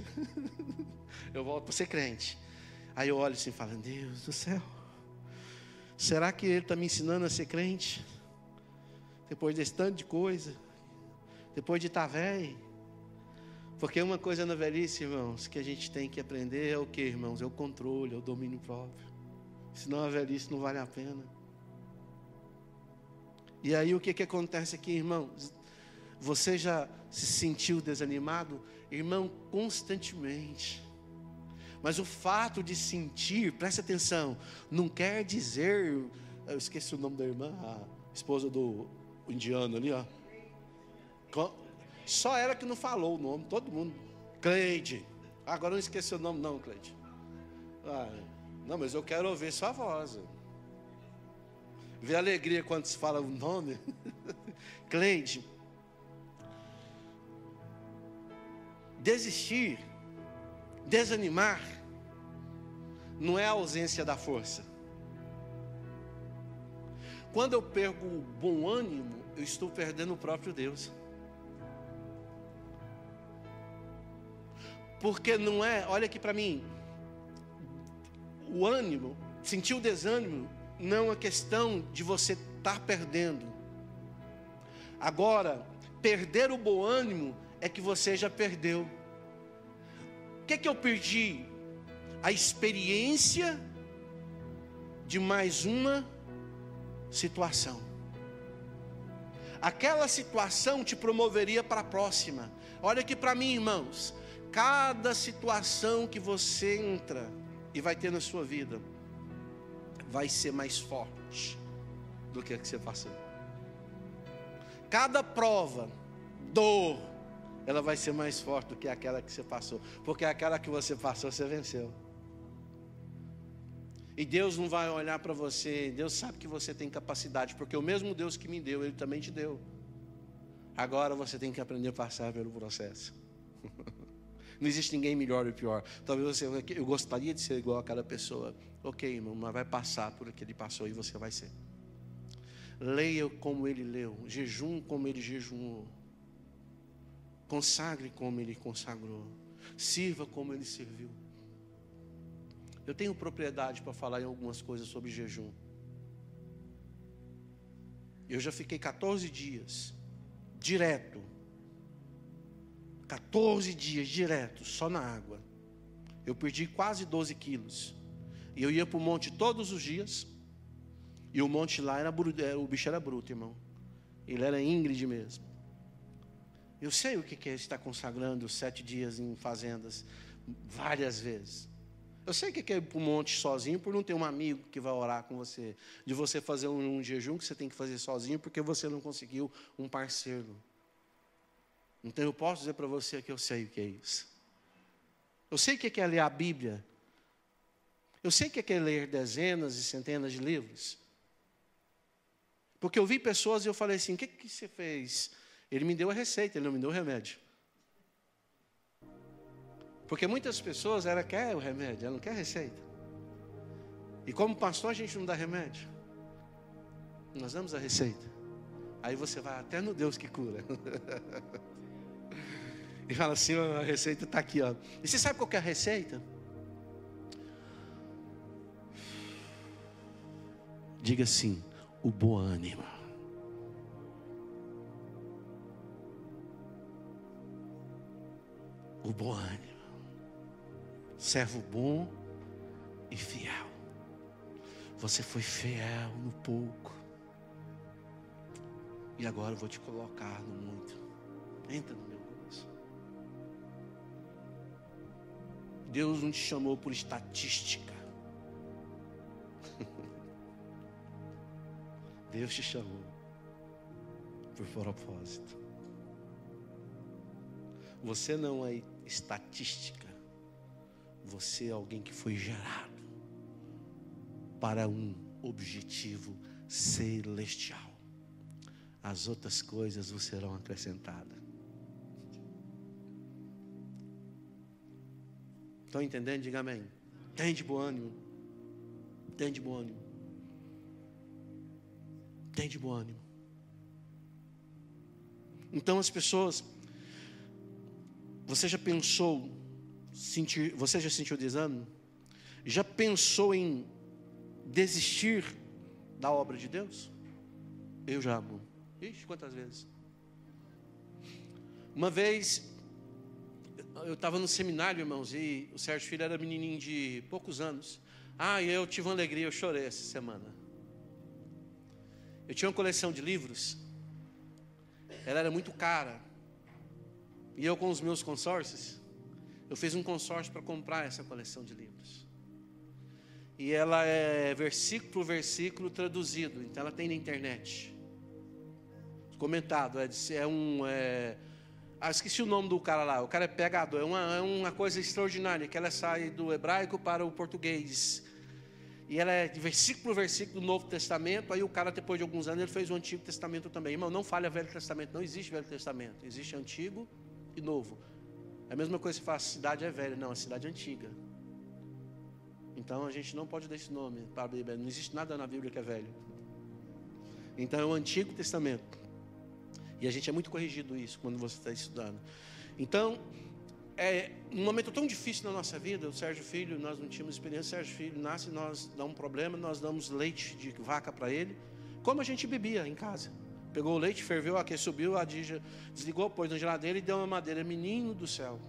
Eu volto para ser crente. Aí eu olho assim e falo, Deus do céu, será que Ele está me ensinando a ser crente? Depois desse tanto de coisa, depois de estar velho. Porque uma coisa na velhice, irmãos, que a gente tem que aprender é o que, irmãos? É o controle, é o domínio próprio. Senão a velhice não vale a pena. E aí o que acontece aqui, irmãos? Você já se sentiu desanimado? Irmão, constantemente. Mas o fato de sentir, preste atenção, não quer dizer, eu esqueci o nome da irmã, a esposa do indiano ali, ó. Só ela que não falou o nome, todo mundo. Cleide. Agora eu não esqueci o nome não, Cleide. Ah, não, mas eu quero ouvir sua voz. Ver alegria quando se fala o nome. Cleide. Desistir, desanimar, não é a ausência da força. Quando eu perco o bom ânimo, eu estou perdendo o próprio Deus. Porque não é, olha aqui para mim, o ânimo, sentir o desânimo, não é uma questão de você estar perdendo. Agora, perder o bom ânimo é que você já perdeu. O que eu perdi? A experiência de mais uma situação. Aquela situação te promoveria para a próxima. Olha aqui para mim, irmãos. Cada situação que você entra e vai ter na sua vida vai ser mais forte do que a que você passou. Cada prova, dor, ela vai ser mais forte do que aquela que você passou. Porque aquela que você passou, você venceu. E Deus não vai olhar para você. Deus sabe que você tem capacidade. Porque o mesmo Deus que me deu, Ele também te deu. Agora você tem que aprender a passar pelo processo. Não existe ninguém melhor ou pior. Talvez eu gostaria de ser igual àquela pessoa. Ok, irmão, mas vai passar por aquilo que ele passou e você vai ser. Leia como ele leu. Jejum como ele jejuou. Consagre como ele consagrou. Sirva como ele serviu. Eu tenho propriedade para falar em algumas coisas sobre jejum. Eu já fiquei 14 dias direto. 14 dias direto, só na água. Eu perdi quase 12 quilos. E eu ia para o monte todos os dias. E o monte lá, o bicho era bruto, irmão. Ele era íngreme mesmo. Eu sei o que é estar consagrando 7 dias em fazendas, várias vezes. Eu sei o que é ir para o monte sozinho, por não ter um amigo que vai orar com você. De você fazer um jejum que você tem que fazer sozinho, porque você não conseguiu um parceiro. Então eu posso dizer para você que eu sei o que é isso. Eu sei o que é ler a Bíblia. Eu sei o que é ler dezenas e centenas de livros. Porque eu vi pessoas e eu falei assim, o que você fez? Ele me deu a receita, ele não me deu o remédio. Porque muitas pessoas, ela quer o remédio, ela não quer a receita. E como pastor a gente não dá remédio. Nós damos a receita. Aí você vai até no Deus que cura. E fala assim, a receita está aqui, ó. E você sabe qual que é a receita? Diga assim, o bom ânimo. O bom ânimo. Servo bom e fiel. Você foi fiel no pouco. E agora eu vou te colocar no muito. Entra no meu gozo. Deus não te chamou por estatística. Deus te chamou por propósito. Você não é estatística. Você é alguém que foi gerado para um objetivo celestial. As outras coisas vos serão acrescentadas. Estão entendendo? Diga amém. Tem de bom ânimo. Tem de bom ânimo. Tem de bom ânimo. Então as pessoas, você já pensou, você já sentiu desânimo? Já pensou em desistir da obra de Deus? Eu já, amor. Ixi, quantas vezes? Uma vez, eu estava no seminário, irmãos, e o Sérgio Filho era menininho de poucos anos. E eu tive uma alegria, eu chorei essa semana. Eu tinha uma coleção de livros, ela era muito cara, e eu com os meus consórcios, eu fiz um consórcio para comprar essa coleção de livros. E ela é versículo por versículo traduzido, então ela tem na internet. Comentado, esqueci o nome do cara lá, o cara é pegador, é uma coisa extraordinária, que ela sai do hebraico para o português. E ela é de versículo por versículo do Novo Testamento. Aí o cara, depois de alguns anos, ele fez o Antigo Testamento também. Irmão, não fale a Velho Testamento, não existe Velho Testamento. Existe Antigo e Novo. É a mesma coisa que você fala, a cidade é velha. Não, a cidade é antiga. Então a gente não pode dar esse nome para a Bíblia. Não existe nada na Bíblia que é velho. Então é o Antigo Testamento. E a gente é muito corrigido isso quando você está estudando. Então, um momento tão difícil na nossa vida, o Sérgio Filho, nós não tínhamos experiência, o Sérgio Filho nasce, nós dá um problema, nós damos leite de vaca para ele, como a gente bebia em casa. Pegou o leite, ferveu, aqui subiu, a Dija desligou, pôs na geladeira e deu uma madeira. Menino do céu,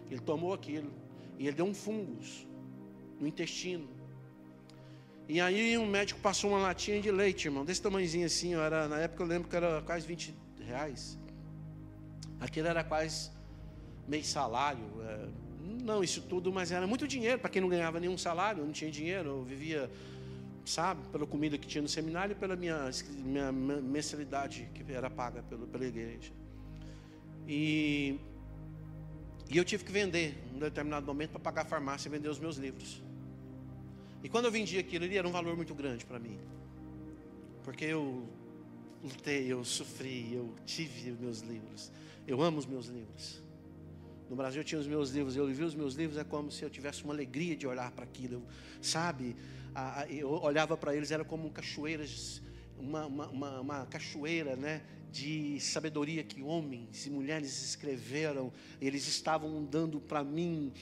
ele tomou aquilo, e ele deu um fungus no intestino. E aí um médico passou uma latinha de leite, irmão, desse tamanhozinho assim, na época eu lembro que era quase R$20. Aquilo era quase meio salário, não isso tudo, mas era muito dinheiro para quem não ganhava nenhum salário, não tinha dinheiro, eu vivia, sabe, pela comida que tinha no seminário e pela minha mensalidade que era paga pela igreja. E eu tive que vender, em um determinado momento, para pagar a farmácia e vender os meus livros. E quando eu vendi aquilo, ele era um valor muito grande para mim, porque eu lutei, eu sofri, eu tive meus livros, eu amo os meus livros. No Brasil eu tinha os meus livros, eu vi os meus livros, é como se eu tivesse uma alegria de olhar para aquilo, sabe? Eu olhava para eles, era como cachoeiras, uma cachoeira, né, de sabedoria que homens e mulheres escreveram. Eles estavam dando para mim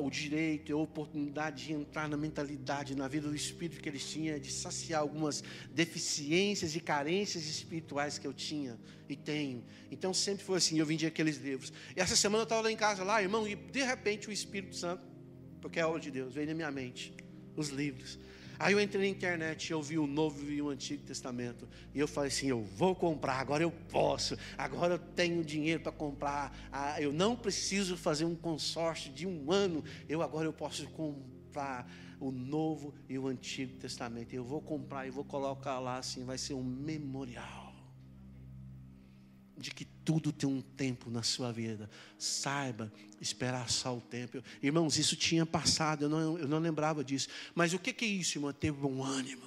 o direito e a oportunidade de entrar na mentalidade, na vida do espírito que eles tinham, de saciar algumas deficiências e carências espirituais que eu tinha e tenho. Então sempre foi assim, eu vendia aqueles livros. E essa semana eu estava lá em casa, irmão, e de repente o Espírito Santo, porque é a obra de Deus, veio na minha mente, os livros. Aí eu entrei na internet, eu vi o Novo e o Antigo Testamento, e eu falei assim, eu vou comprar, agora eu posso, agora eu tenho dinheiro para comprar, eu não preciso fazer um consórcio de 1 ano, agora eu posso comprar o Novo e o Antigo Testamento, eu vou comprar e vou colocar lá assim, vai ser um memorial, de que tudo tem um tempo na sua vida. Saiba esperar só o tempo. Irmãos, isso tinha passado, eu não lembrava disso. Mas o que é isso, irmão? É ter bom ânimo.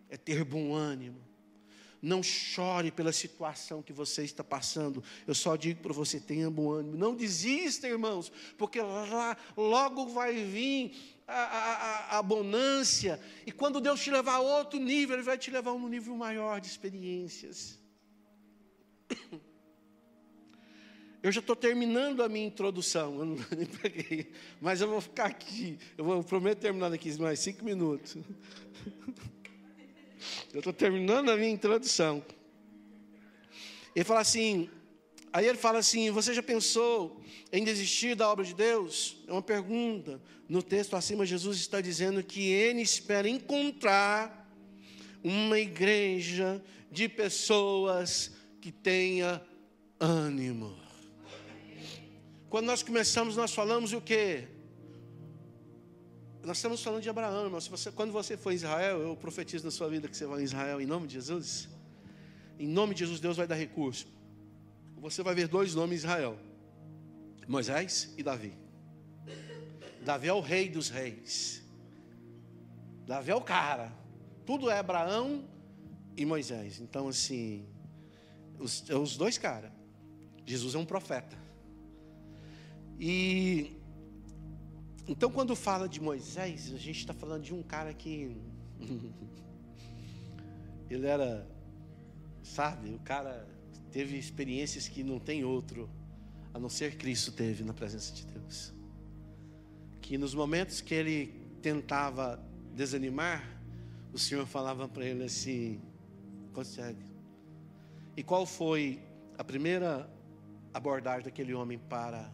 É ter bom ânimo. Não chore pela situação que você está passando. Eu só digo para você, tenha bom ânimo. Não desista, irmãos, porque lá logo vai vir a abundância. E quando Deus te levar a outro nível, Ele vai te levar a um nível maior de experiências. Eu já estou terminando a minha introdução, eu não nem peguei, mas eu vou ficar aqui, prometo terminar daqui mais 5 minutos. Eu estou terminando a minha introdução. Ele fala assim, aí ele fala assim, você já pensou em desistir da obra de Deus? É uma pergunta. No texto acima, Jesus está dizendo que Ele espera encontrar uma igreja de pessoas que tenha ânimo. Quando nós começamos, nós falamos o quê? Nós estamos falando de Abraão, irmão. Quando você for em Israel, eu profetizo na sua vida que você vai em Israel em nome de Jesus. Em nome de Jesus, Deus vai dar recurso. Você vai ver 2 nomes em Israel: Moisés e Davi. Davi é o rei dos reis. Davi é o cara. Tudo é Abraão e Moisés. Então, assim, os 2 caras. Jesus é um profeta. E então, quando fala de Moisés, a gente está falando de um cara que ele era, sabe, o cara teve experiências que não tem outro, a não ser Cristo teve na presença de Deus. Que nos momentos que ele tentava desanimar, o Senhor falava para ele assim, consegue. E qual foi a primeira abordagem daquele homem para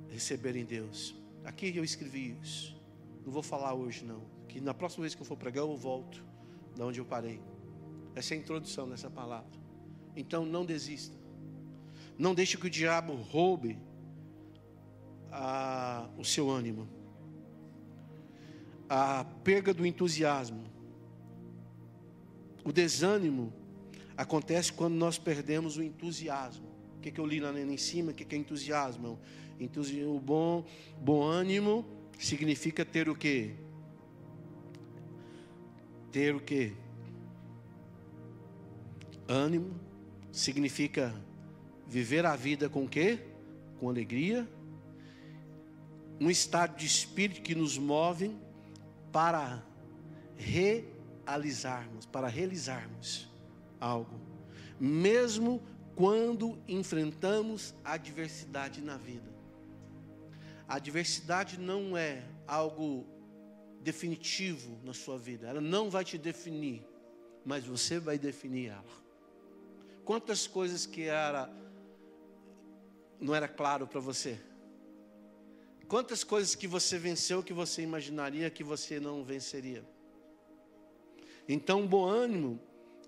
receber em Deus? Aqui eu escrevi isso. Não vou falar hoje não. Que na próxima vez que eu for pregar eu volto de onde eu parei. Essa é a introdução dessa palavra. Então não desista. Não deixe que o diabo roube o seu ânimo. A perda do entusiasmo. O desânimo acontece quando nós perdemos o entusiasmo. O que eu li lá em cima? O que é entusiasmo? O bom ânimo significa ter o quê? Ter o quê? Ânimo significa viver a vida com o quê? Com alegria. Um estado de espírito que nos move para realizarmos algo. Mesmo quando enfrentamos a adversidade na vida. A adversidade não é algo definitivo na sua vida. Ela não vai te definir, mas você vai definir ela. Quantas coisas que não era claro para você? Quantas coisas que você venceu que você imaginaria que você não venceria? Então, bom ânimo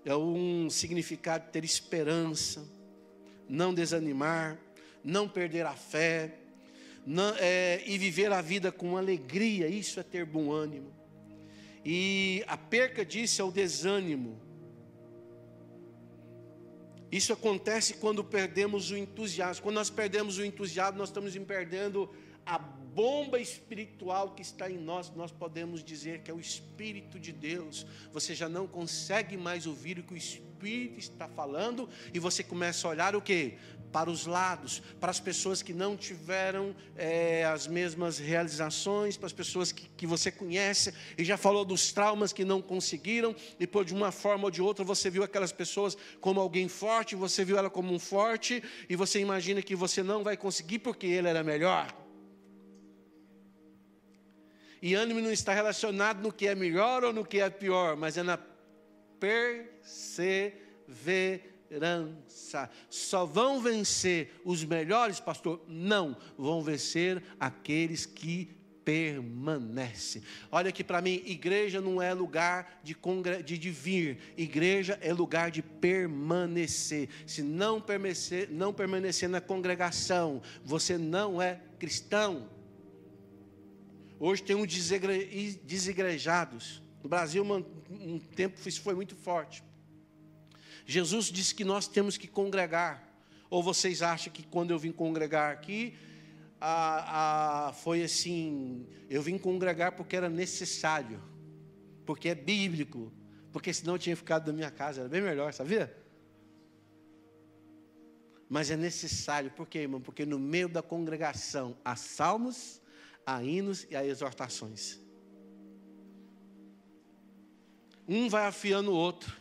é um significado de ter esperança, não desanimar, não perder a fé, e viver a vida com alegria. Isso é ter bom ânimo. E a perca disso é o desânimo. Isso acontece quando perdemos o entusiasmo. Quando nós perdemos o entusiasmo, nós estamos perdendo a bomba espiritual que está em nós. Nós podemos dizer que é o Espírito de Deus. Você já não consegue mais ouvir o que o Espírito está falando, e você começa a olhar o quê? Para os lados, para as pessoas que não tiveram as mesmas realizações, para as pessoas que você conhece, e já falou dos traumas que não conseguiram, e por de uma forma ou de outra você viu aquelas pessoas como alguém forte, você viu ela como um forte, e você imagina que você não vai conseguir porque ele era melhor. E ânimo não está relacionado no que é melhor ou no que é pior, mas é na perseverança. Só vão vencer os melhores, pastor? Não, vão vencer aqueles que permanecem. Olha aqui para mim, igreja não é lugar de vir, igreja é lugar de permanecer. Se não permanecer na congregação, você não é cristão. Hoje tem uns desigrejados. No Brasil, um tempo isso foi muito forte. Jesus disse que nós temos que congregar. Ou vocês acham que quando eu vim congregar aqui, foi assim, eu vim congregar porque era necessário, porque é bíblico, porque senão eu tinha ficado na minha casa, era bem melhor, sabia? Mas é necessário, por quê, irmão? Porque no meio da congregação há salmos, há hinos e há exortações. Um vai afiando o outro,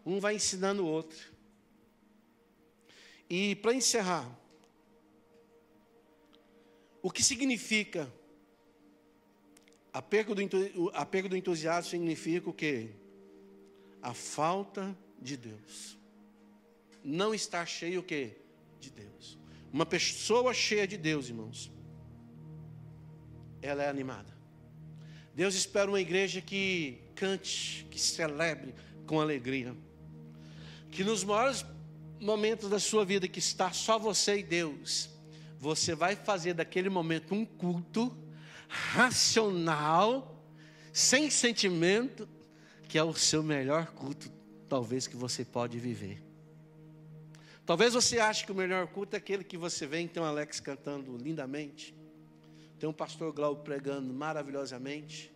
um vai ensinando o outro. E para encerrar, o que significa a perda do entusiasmo significa o quê? A falta de Deus. Não estar cheio o quê? De Deus. Uma pessoa cheia de Deus, irmãos, ela é animada. Deus espera uma igreja que cante, que celebre com alegria. Que nos maiores momentos da sua vida, que está só você e Deus, você vai fazer daquele momento um culto racional, sem sentimento, que é o seu melhor culto, talvez, que você pode viver. Talvez você ache que o melhor culto é aquele que você vê, então Alex cantando lindamente, tem um pastor Glauco pregando maravilhosamente,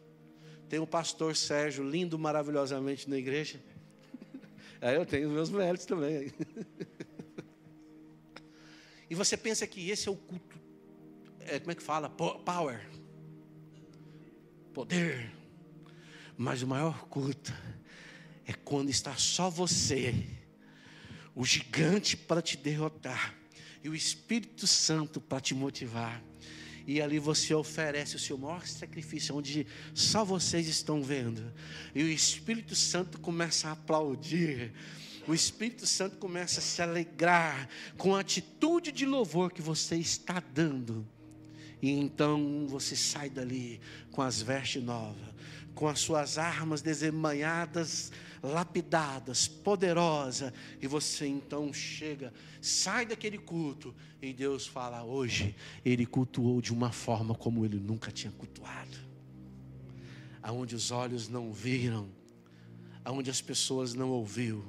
tem um pastor Sérgio lindo maravilhosamente na igreja. Aí eu tenho os meus méritos também. E você pensa que esse é o culto, como é que fala? Power. Poder. Mas o maior culto é quando está só você, o gigante para te derrotar, e o Espírito Santo para te motivar. E ali você oferece o seu maior sacrifício, onde só vocês estão vendo. E o Espírito Santo começa a aplaudir. O Espírito Santo começa a se alegrar com a atitude de louvor que você está dando. E então você sai dali com as vestes novas, com as suas armas desembainhadas, lapidadas, poderosa, e você então chega, sai daquele culto, e Deus fala: hoje Ele cultuou de uma forma como Ele nunca tinha cultuado, aonde os olhos não viram, aonde as pessoas não ouviram,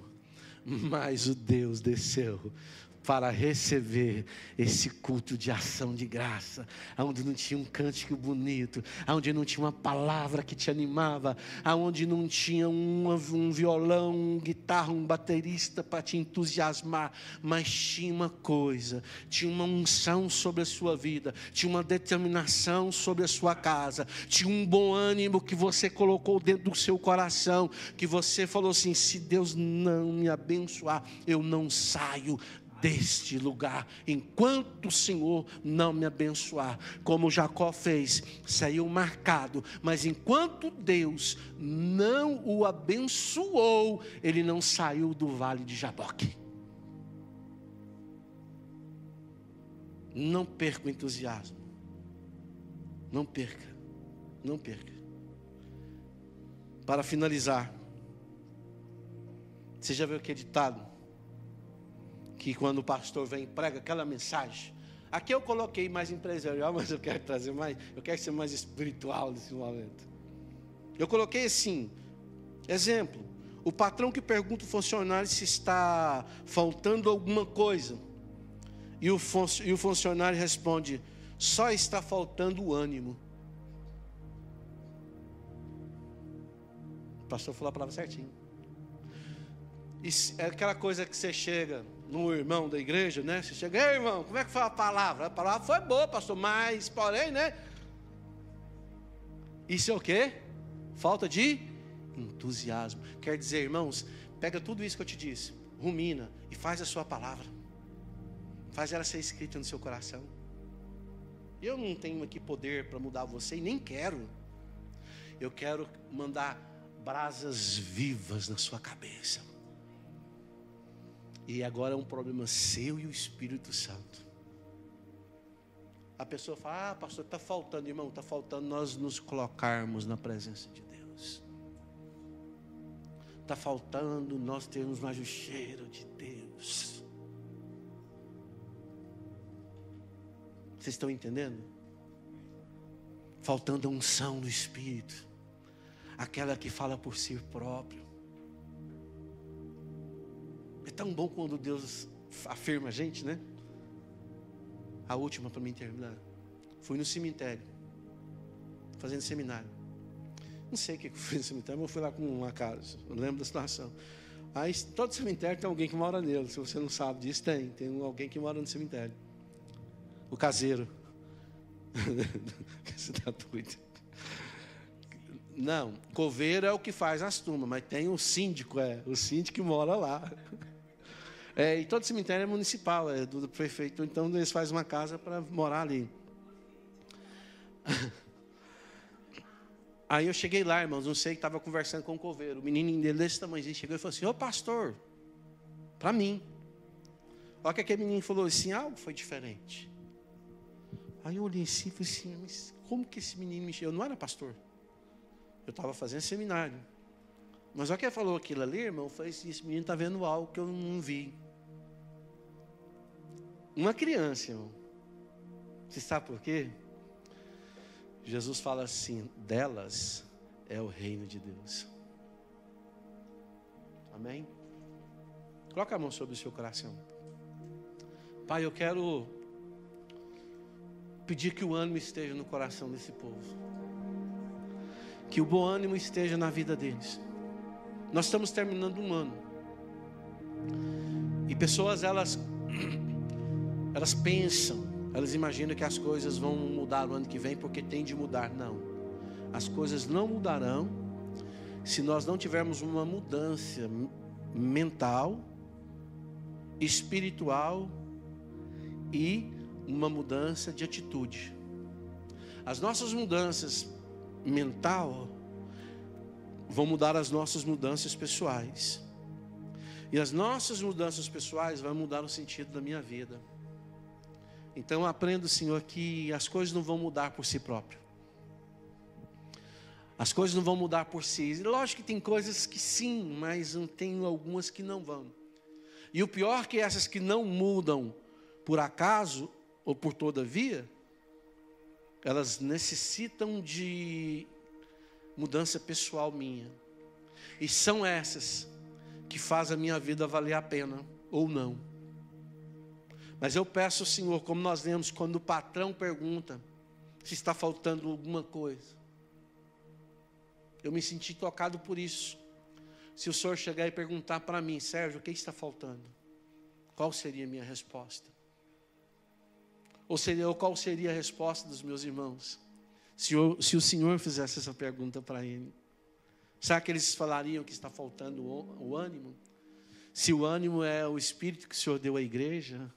mas o Deus desceu para receber esse culto de ação de graça, onde não tinha um cântico bonito, onde não tinha uma palavra que te animava, onde não tinha um violão, uma guitarra, um baterista para te entusiasmar, mas tinha uma coisa, tinha uma unção sobre a sua vida, tinha uma determinação sobre a sua casa, tinha um bom ânimo que você colocou dentro do seu coração, que você falou assim: se Deus não me abençoar, eu não saio deste lugar, enquanto o Senhor não me abençoar. Como Jacó fez, saiu marcado, mas enquanto Deus não o abençoou, ele não saiu do vale de Jaboque. Não perca o entusiasmo, não perca, não perca. Para finalizar, você já viu aquele ditado? Que quando o pastor vem e prega aquela mensagem, aqui eu coloquei mais empresarial, mas eu quero trazer mais, eu quero ser mais espiritual nesse momento. Eu coloquei assim, exemplo, o patrão que pergunta ao funcionário se está faltando alguma coisa, e o funcionário responde: só está faltando o ânimo. O pastor falou a palavra certinho. É aquela coisa que você chega no irmão da igreja, né? Você chega: ei, irmão, como é que foi a palavra? A palavra foi boa, pastor, mas, porém, né? Isso é o quê? Falta de entusiasmo. Quer dizer, irmãos, pega tudo isso que eu te disse, rumina e faz a sua palavra. Faz ela ser escrita no seu coração. Eu não tenho aqui poder para mudar você e nem quero. Eu quero mandar brasas vivas na sua cabeça. E agora é um problema seu e o Espírito Santo. A pessoa fala: ah, pastor, está faltando, irmão, está faltando nós nos colocarmos na presença de Deus. Está faltando nós termos mais o cheiro de Deus. Vocês estão entendendo? Faltando a unção do Espírito, aquela que fala por si próprio. É tão bom quando Deus afirma a gente, né? A última para mim terminar. Fui no cemitério, fazendo seminário. Não sei o que eu fui no cemitério, mas eu fui lá com uma casa. Eu lembro da situação. Aí todo cemitério tem alguém que mora nele. Se você não sabe disso, tem alguém que mora no cemitério. O caseiro. Você está doido? Não, coveiro é o que faz as turmas, mas tem o síndico, o síndico que mora lá. E todo cemitério é municipal, é do prefeito, então eles fazem uma casa para morar ali. Aí eu cheguei lá, irmãos, não sei, que estava conversando com o coveiro, o menininho dele desse tamanhozinho, chegou e falou assim: ô pastor, para mim. Olha que aquele menino falou assim, algo foi diferente. Aí eu olhei assim e falei assim, mas como que esse menino me chegou? Eu não era pastor, eu estava fazendo seminário. Mas olha que ele falou aquilo ali, irmão, eu falei assim, esse menino está vendo algo que eu não vi. Uma criança, irmão. Você sabe por quê? Jesus fala assim, delas é o reino de Deus. Amém? Coloca a mão sobre o seu coração. Pai, eu quero pedir que o ânimo esteja no coração desse povo. Que o bom ânimo esteja na vida deles. Nós estamos terminando um ano. E pessoas, elas pensam, elas imaginam que as coisas vão mudar no ano que vem porque tem de mudar. Não. As coisas não mudarão se nós não tivermos uma mudança mental, espiritual e uma mudança de atitude. As nossas mudanças mental vão mudar as nossas mudanças pessoais. E as nossas mudanças pessoais vão mudar o sentido da minha vida. Então eu aprendo, Senhor, que as coisas não vão mudar por si próprio. As coisas não vão mudar por si. E lógico que tem coisas que sim, mas tem algumas que não vão. E o pior é que essas que não mudam por acaso ou por todavia, elas necessitam de mudança pessoal minha. E são essas que fazem a minha vida valer a pena ou não. Mas eu peço, Senhor, como nós lemos, quando o patrão pergunta se está faltando alguma coisa. Eu me senti tocado por isso. Se o Senhor chegar e perguntar para mim, Sérgio, o que está faltando? Qual seria a minha resposta? Ou qual seria a resposta dos meus irmãos? Se o Senhor fizesse essa pergunta para ele. Será que eles falariam que está faltando o ânimo? Se o ânimo é o Espírito que o Senhor deu à igreja,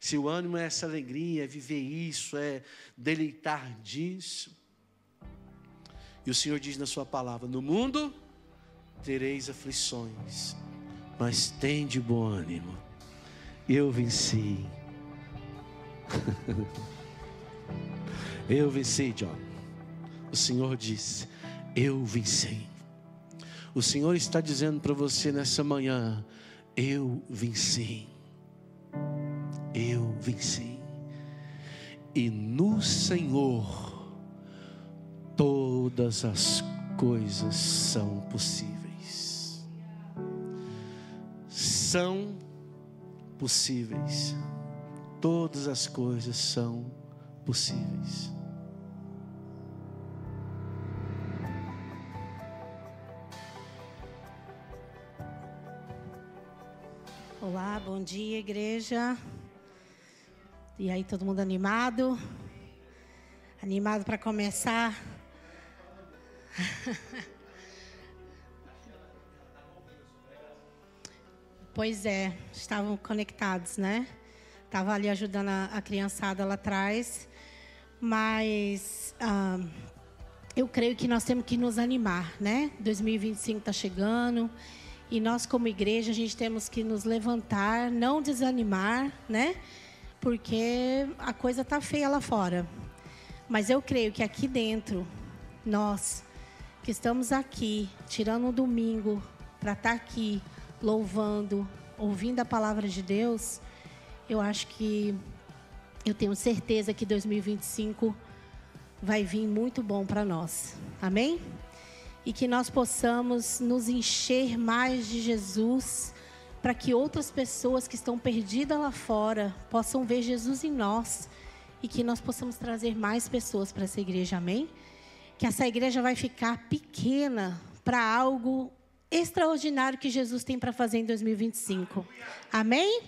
se o ânimo é essa alegria, é viver isso, é deleitar disso. E o Senhor diz na sua palavra, no mundo tereis aflições, mas tende bom ânimo, eu venci. Eu venci, John. O Senhor disse, eu venci. O Senhor está dizendo para você nessa manhã, eu venci. Eu venci. E no Senhor todas as coisas são possíveis. São possíveis. Todas as coisas são possíveis. Olá, bom dia, igreja. E aí, todo mundo animado? Animado para começar? Pois é, estavam conectados, né? Estava ali ajudando a criançada lá atrás. Mas eu creio que nós temos que nos animar, né? 2025 está chegando. E nós, como igreja, a gente temos que nos levantar, não desanimar, né? Porque a coisa está feia lá fora. Mas eu creio que aqui dentro, nós que estamos aqui, tirando um domingo para estar aqui, louvando, ouvindo a palavra de Deus, eu acho que, eu tenho certeza que 2025 vai vir muito bom para nós. Amém? E que nós possamos nos encher mais de Jesus, para que outras pessoas que estão perdidas lá fora possam ver Jesus em nós e que nós possamos trazer mais pessoas para essa igreja. Amém? que essa igreja vai ficar pequena para algo extraordinário que Jesus tem para fazer em 2025. Amém?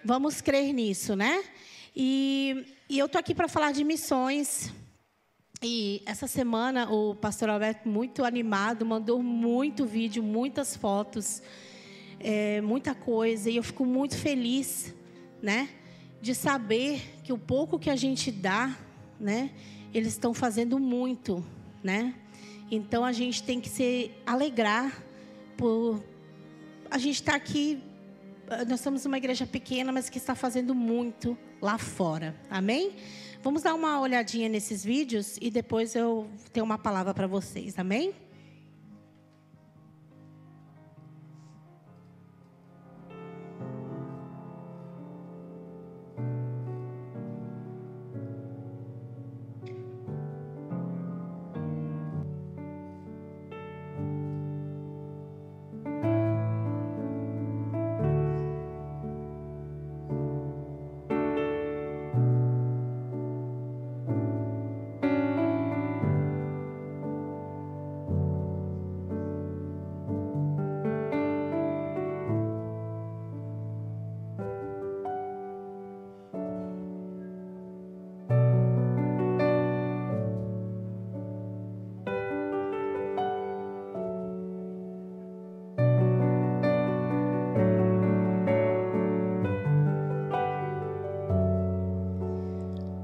Vamos crer nisso, né? E eu estou aqui para falar de missões. E essa semana o pastor Alberto, muito animado, mandou muito vídeo, muitas fotos, muita coisa. E eu fico muito feliz, né, de saber que o pouco que a gente dá, né, eles estão fazendo muito, né? Então a gente tem que se alegrar por a gente estar aqui. Nós somos uma igreja pequena, mas que está fazendo muito lá fora. Amém? Vamos dar uma olhadinha nesses vídeos e depois eu tenho uma palavra para vocês. Amém?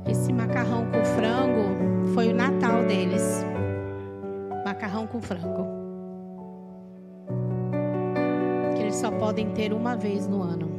Esse macarrão com frango foi o Natal deles. Macarrão com frango. Que eles só podem ter uma vez no ano.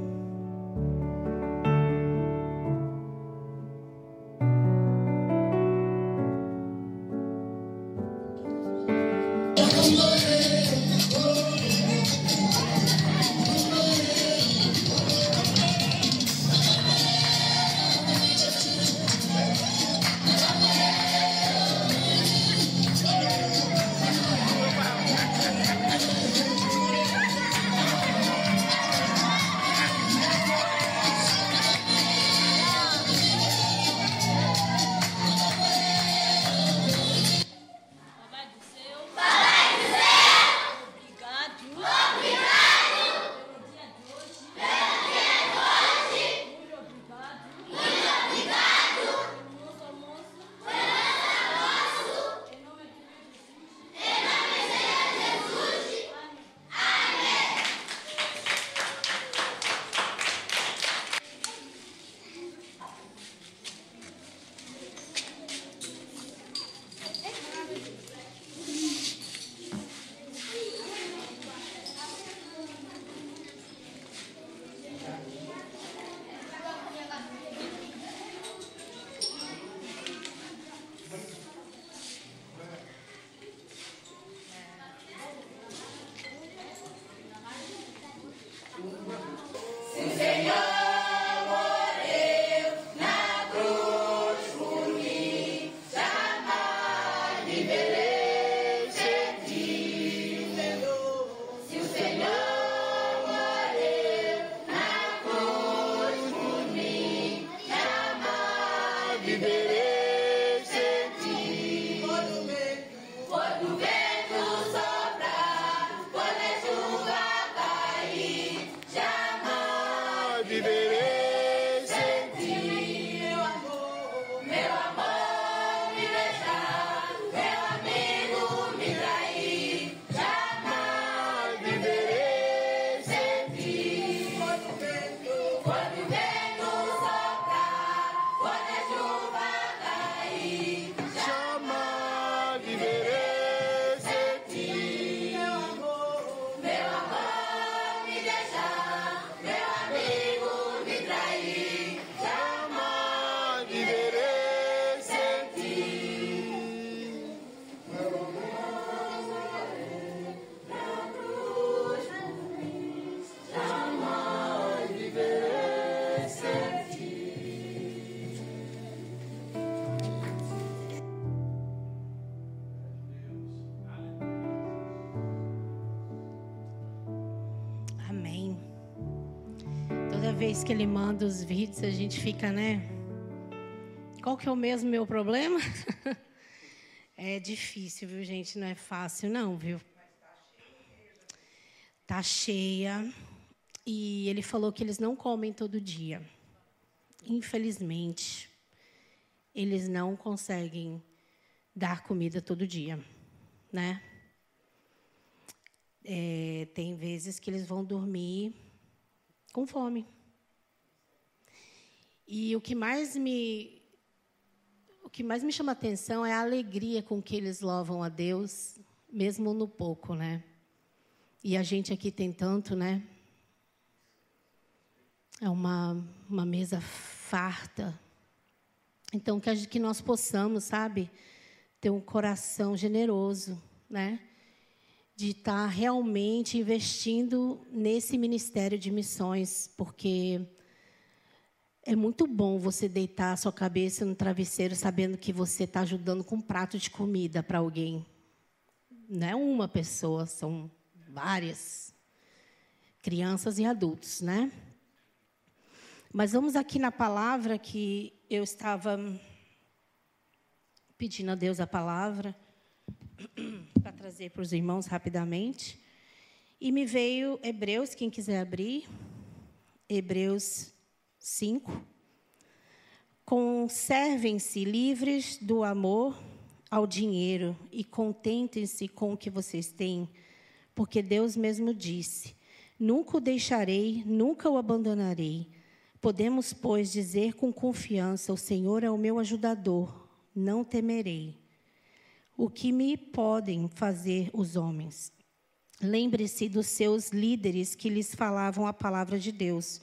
Vez que ele manda os vídeos, a gente fica, né? Qual que é o mesmo meu problema? É difícil, viu, gente? Não é fácil, não, viu? Tá cheia. E ele falou que eles não comem todo dia. Infelizmente, eles não conseguem dar comida todo dia, né? Tem vezes que eles vão dormir com fome. E o que mais me chama a atenção é a alegria com que eles louvam a Deus, mesmo no pouco, né? E a gente aqui tem tanto, né? É uma mesa farta. Então, que nós possamos, sabe, ter um coração generoso, né? De estar realmente investindo nesse ministério de missões, porque é muito bom você deitar a sua cabeça no travesseiro sabendo que você está ajudando com um prato de comida para alguém. Não é uma pessoa, são várias. Crianças e adultos, né? Mas vamos aqui na palavra que eu estava pedindo a Deus a palavra para trazer para os irmãos rapidamente. E me veio Hebreus, quem quiser abrir, Hebreus 5. Conservem-se livres do amor ao dinheiro e contentem-se com o que vocês têm, porque Deus mesmo disse: nunca o deixarei, nunca o abandonarei. Podemos, pois, dizer com confiança: o Senhor é o meu ajudador, não temerei. O que me podem fazer os homens? Lembre-se dos seus líderes que lhes falavam a palavra de Deus.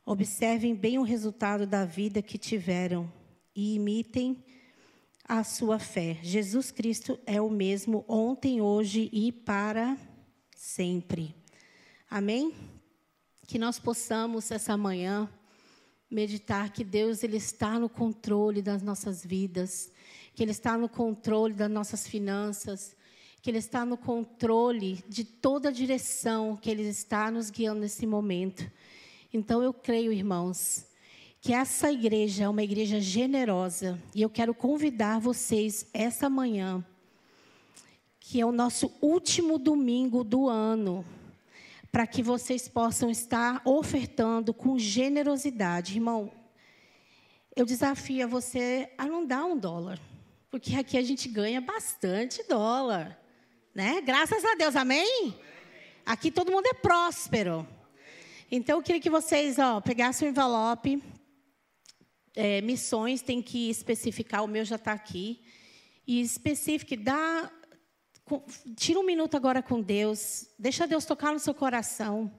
Observem bem o resultado da vida que tiveram e imitem a sua fé. Jesus Cristo é o mesmo ontem, hoje e para sempre. Amém? Que nós possamos, essa manhã, meditar que Deus ele está no controle das nossas vidas, que Ele está no controle das nossas finanças, que Ele está no controle de toda a direção que Ele está nos guiando nesse momento. Então, eu creio, irmãos, que essa igreja é uma igreja generosa, e eu quero convidar vocês, essa manhã, que é o nosso último domingo do ano, para que vocês possam estar ofertando com generosidade. Irmão, eu desafio a você a não dar $1, porque aqui a gente ganha bastante dólar, né? Graças a Deus, amém? Aqui todo mundo é próspero. Então, eu queria que vocês pegassem o envelope. Missões tem que especificar, o meu já está aqui. E especifique, tira um minuto agora com Deus. Deixa Deus tocar no seu coração.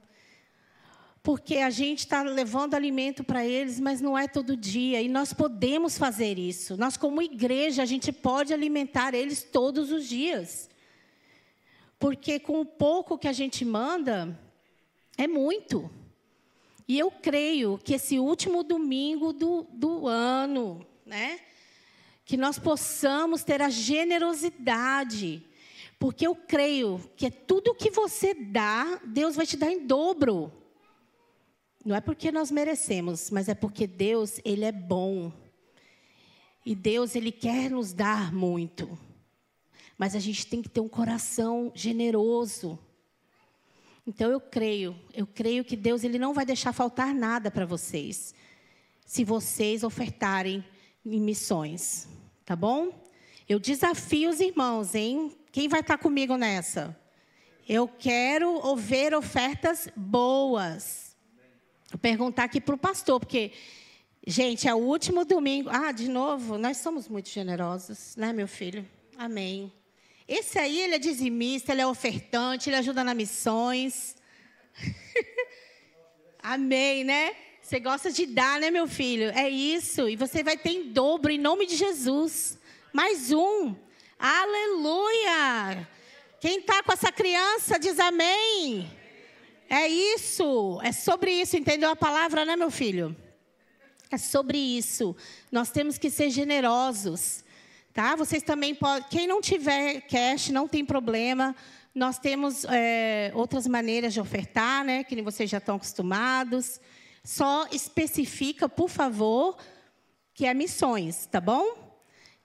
Porque a gente está levando alimento para eles, mas não é todo dia. E nós podemos fazer isso. Nós, como igreja, a gente pode alimentar eles todos os dias. Porque com o pouco que a gente manda, é muito. E eu creio que esse último domingo do ano, né, que nós possamos ter a generosidade. Porque eu creio que tudo que você dá, Deus vai te dar em dobro. Não é porque nós merecemos, mas é porque Deus, Ele é bom. E Deus, Ele quer nos dar muito. Mas a gente tem que ter um coração generoso. Então, eu creio que Deus, Ele não vai deixar faltar nada para vocês, se vocês ofertarem em missões, tá bom? Eu desafio os irmãos, hein? Quem vai estar comigo nessa? Eu quero ver ofertas boas. Vou perguntar aqui para o pastor, porque, gente, é o último domingo. De novo, nós somos muito generosos, né, meu filho? Amém. Esse aí, ele é dizimista, ele é ofertante, ele ajuda nas missões. Amém, né? Você gosta de dar, né, meu filho? É isso. E você vai ter em dobro, em nome de Jesus. Mais um. Aleluia. Quem está com essa criança, diz amém. É isso. É sobre isso. Entendeu a palavra, né, meu filho? É sobre isso. Nós temos que ser generosos. Tá? Vocês também podem... Quem não tiver cash, não tem problema. Nós temos outras maneiras de ofertar, né? Que vocês já estão acostumados. Só especifica, por favor, que é missões, tá bom?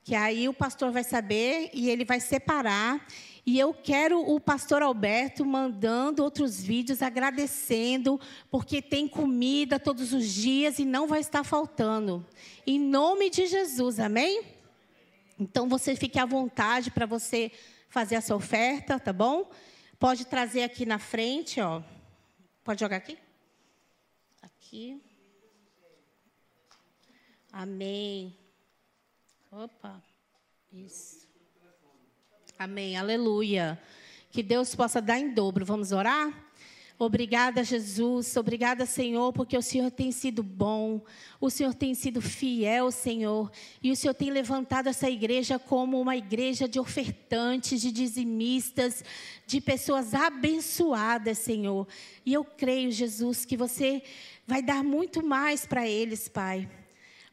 que aí o pastor vai saber e ele vai separar. E eu quero o pastor Alberto mandando outros vídeos agradecendo, porque tem comida todos os dias e não vai estar faltando. Em nome de Jesus, amém? Então, você fique à vontade para você fazer essa oferta, tá bom? Pode trazer aqui na frente, ó. Pode jogar aqui? Aqui. Amém. Opa. Isso. Amém. Aleluia. Que Deus possa dar em dobro. Vamos orar? Obrigada, Jesus. Obrigada, Senhor, porque o Senhor tem sido bom. O Senhor tem sido fiel, Senhor. E o Senhor tem levantado essa igreja como uma igreja de ofertantes, de dizimistas, de pessoas abençoadas, Senhor. E eu creio, Jesus, que você vai dar muito mais para eles, Pai.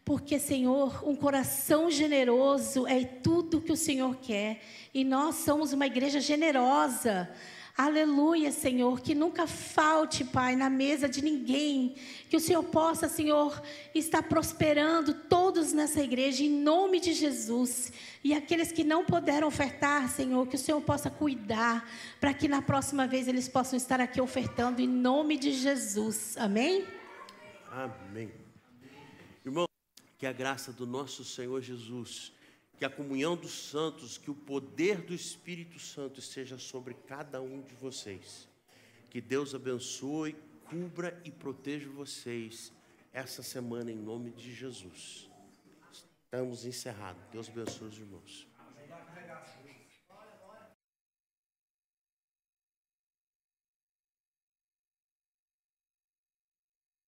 Porque, Senhor, um coração generoso é tudo que o Senhor quer. E nós somos uma igreja generosa. Aleluia, Senhor, que nunca falte, Pai, na mesa de ninguém. Que o Senhor possa, Senhor, estar prosperando todos nessa igreja, em nome de Jesus. E aqueles que não puderam ofertar, Senhor, que o Senhor possa cuidar, para que na próxima vez eles possam estar aqui ofertando, em nome de Jesus. Amém? Amém. Irmão, que a graça do nosso Senhor Jesus, que a comunhão dos santos, que o poder do Espírito Santo esteja sobre cada um de vocês. Que Deus abençoe, cubra e proteja vocês essa semana em nome de Jesus. Estamos encerrados. Deus abençoe os irmãos.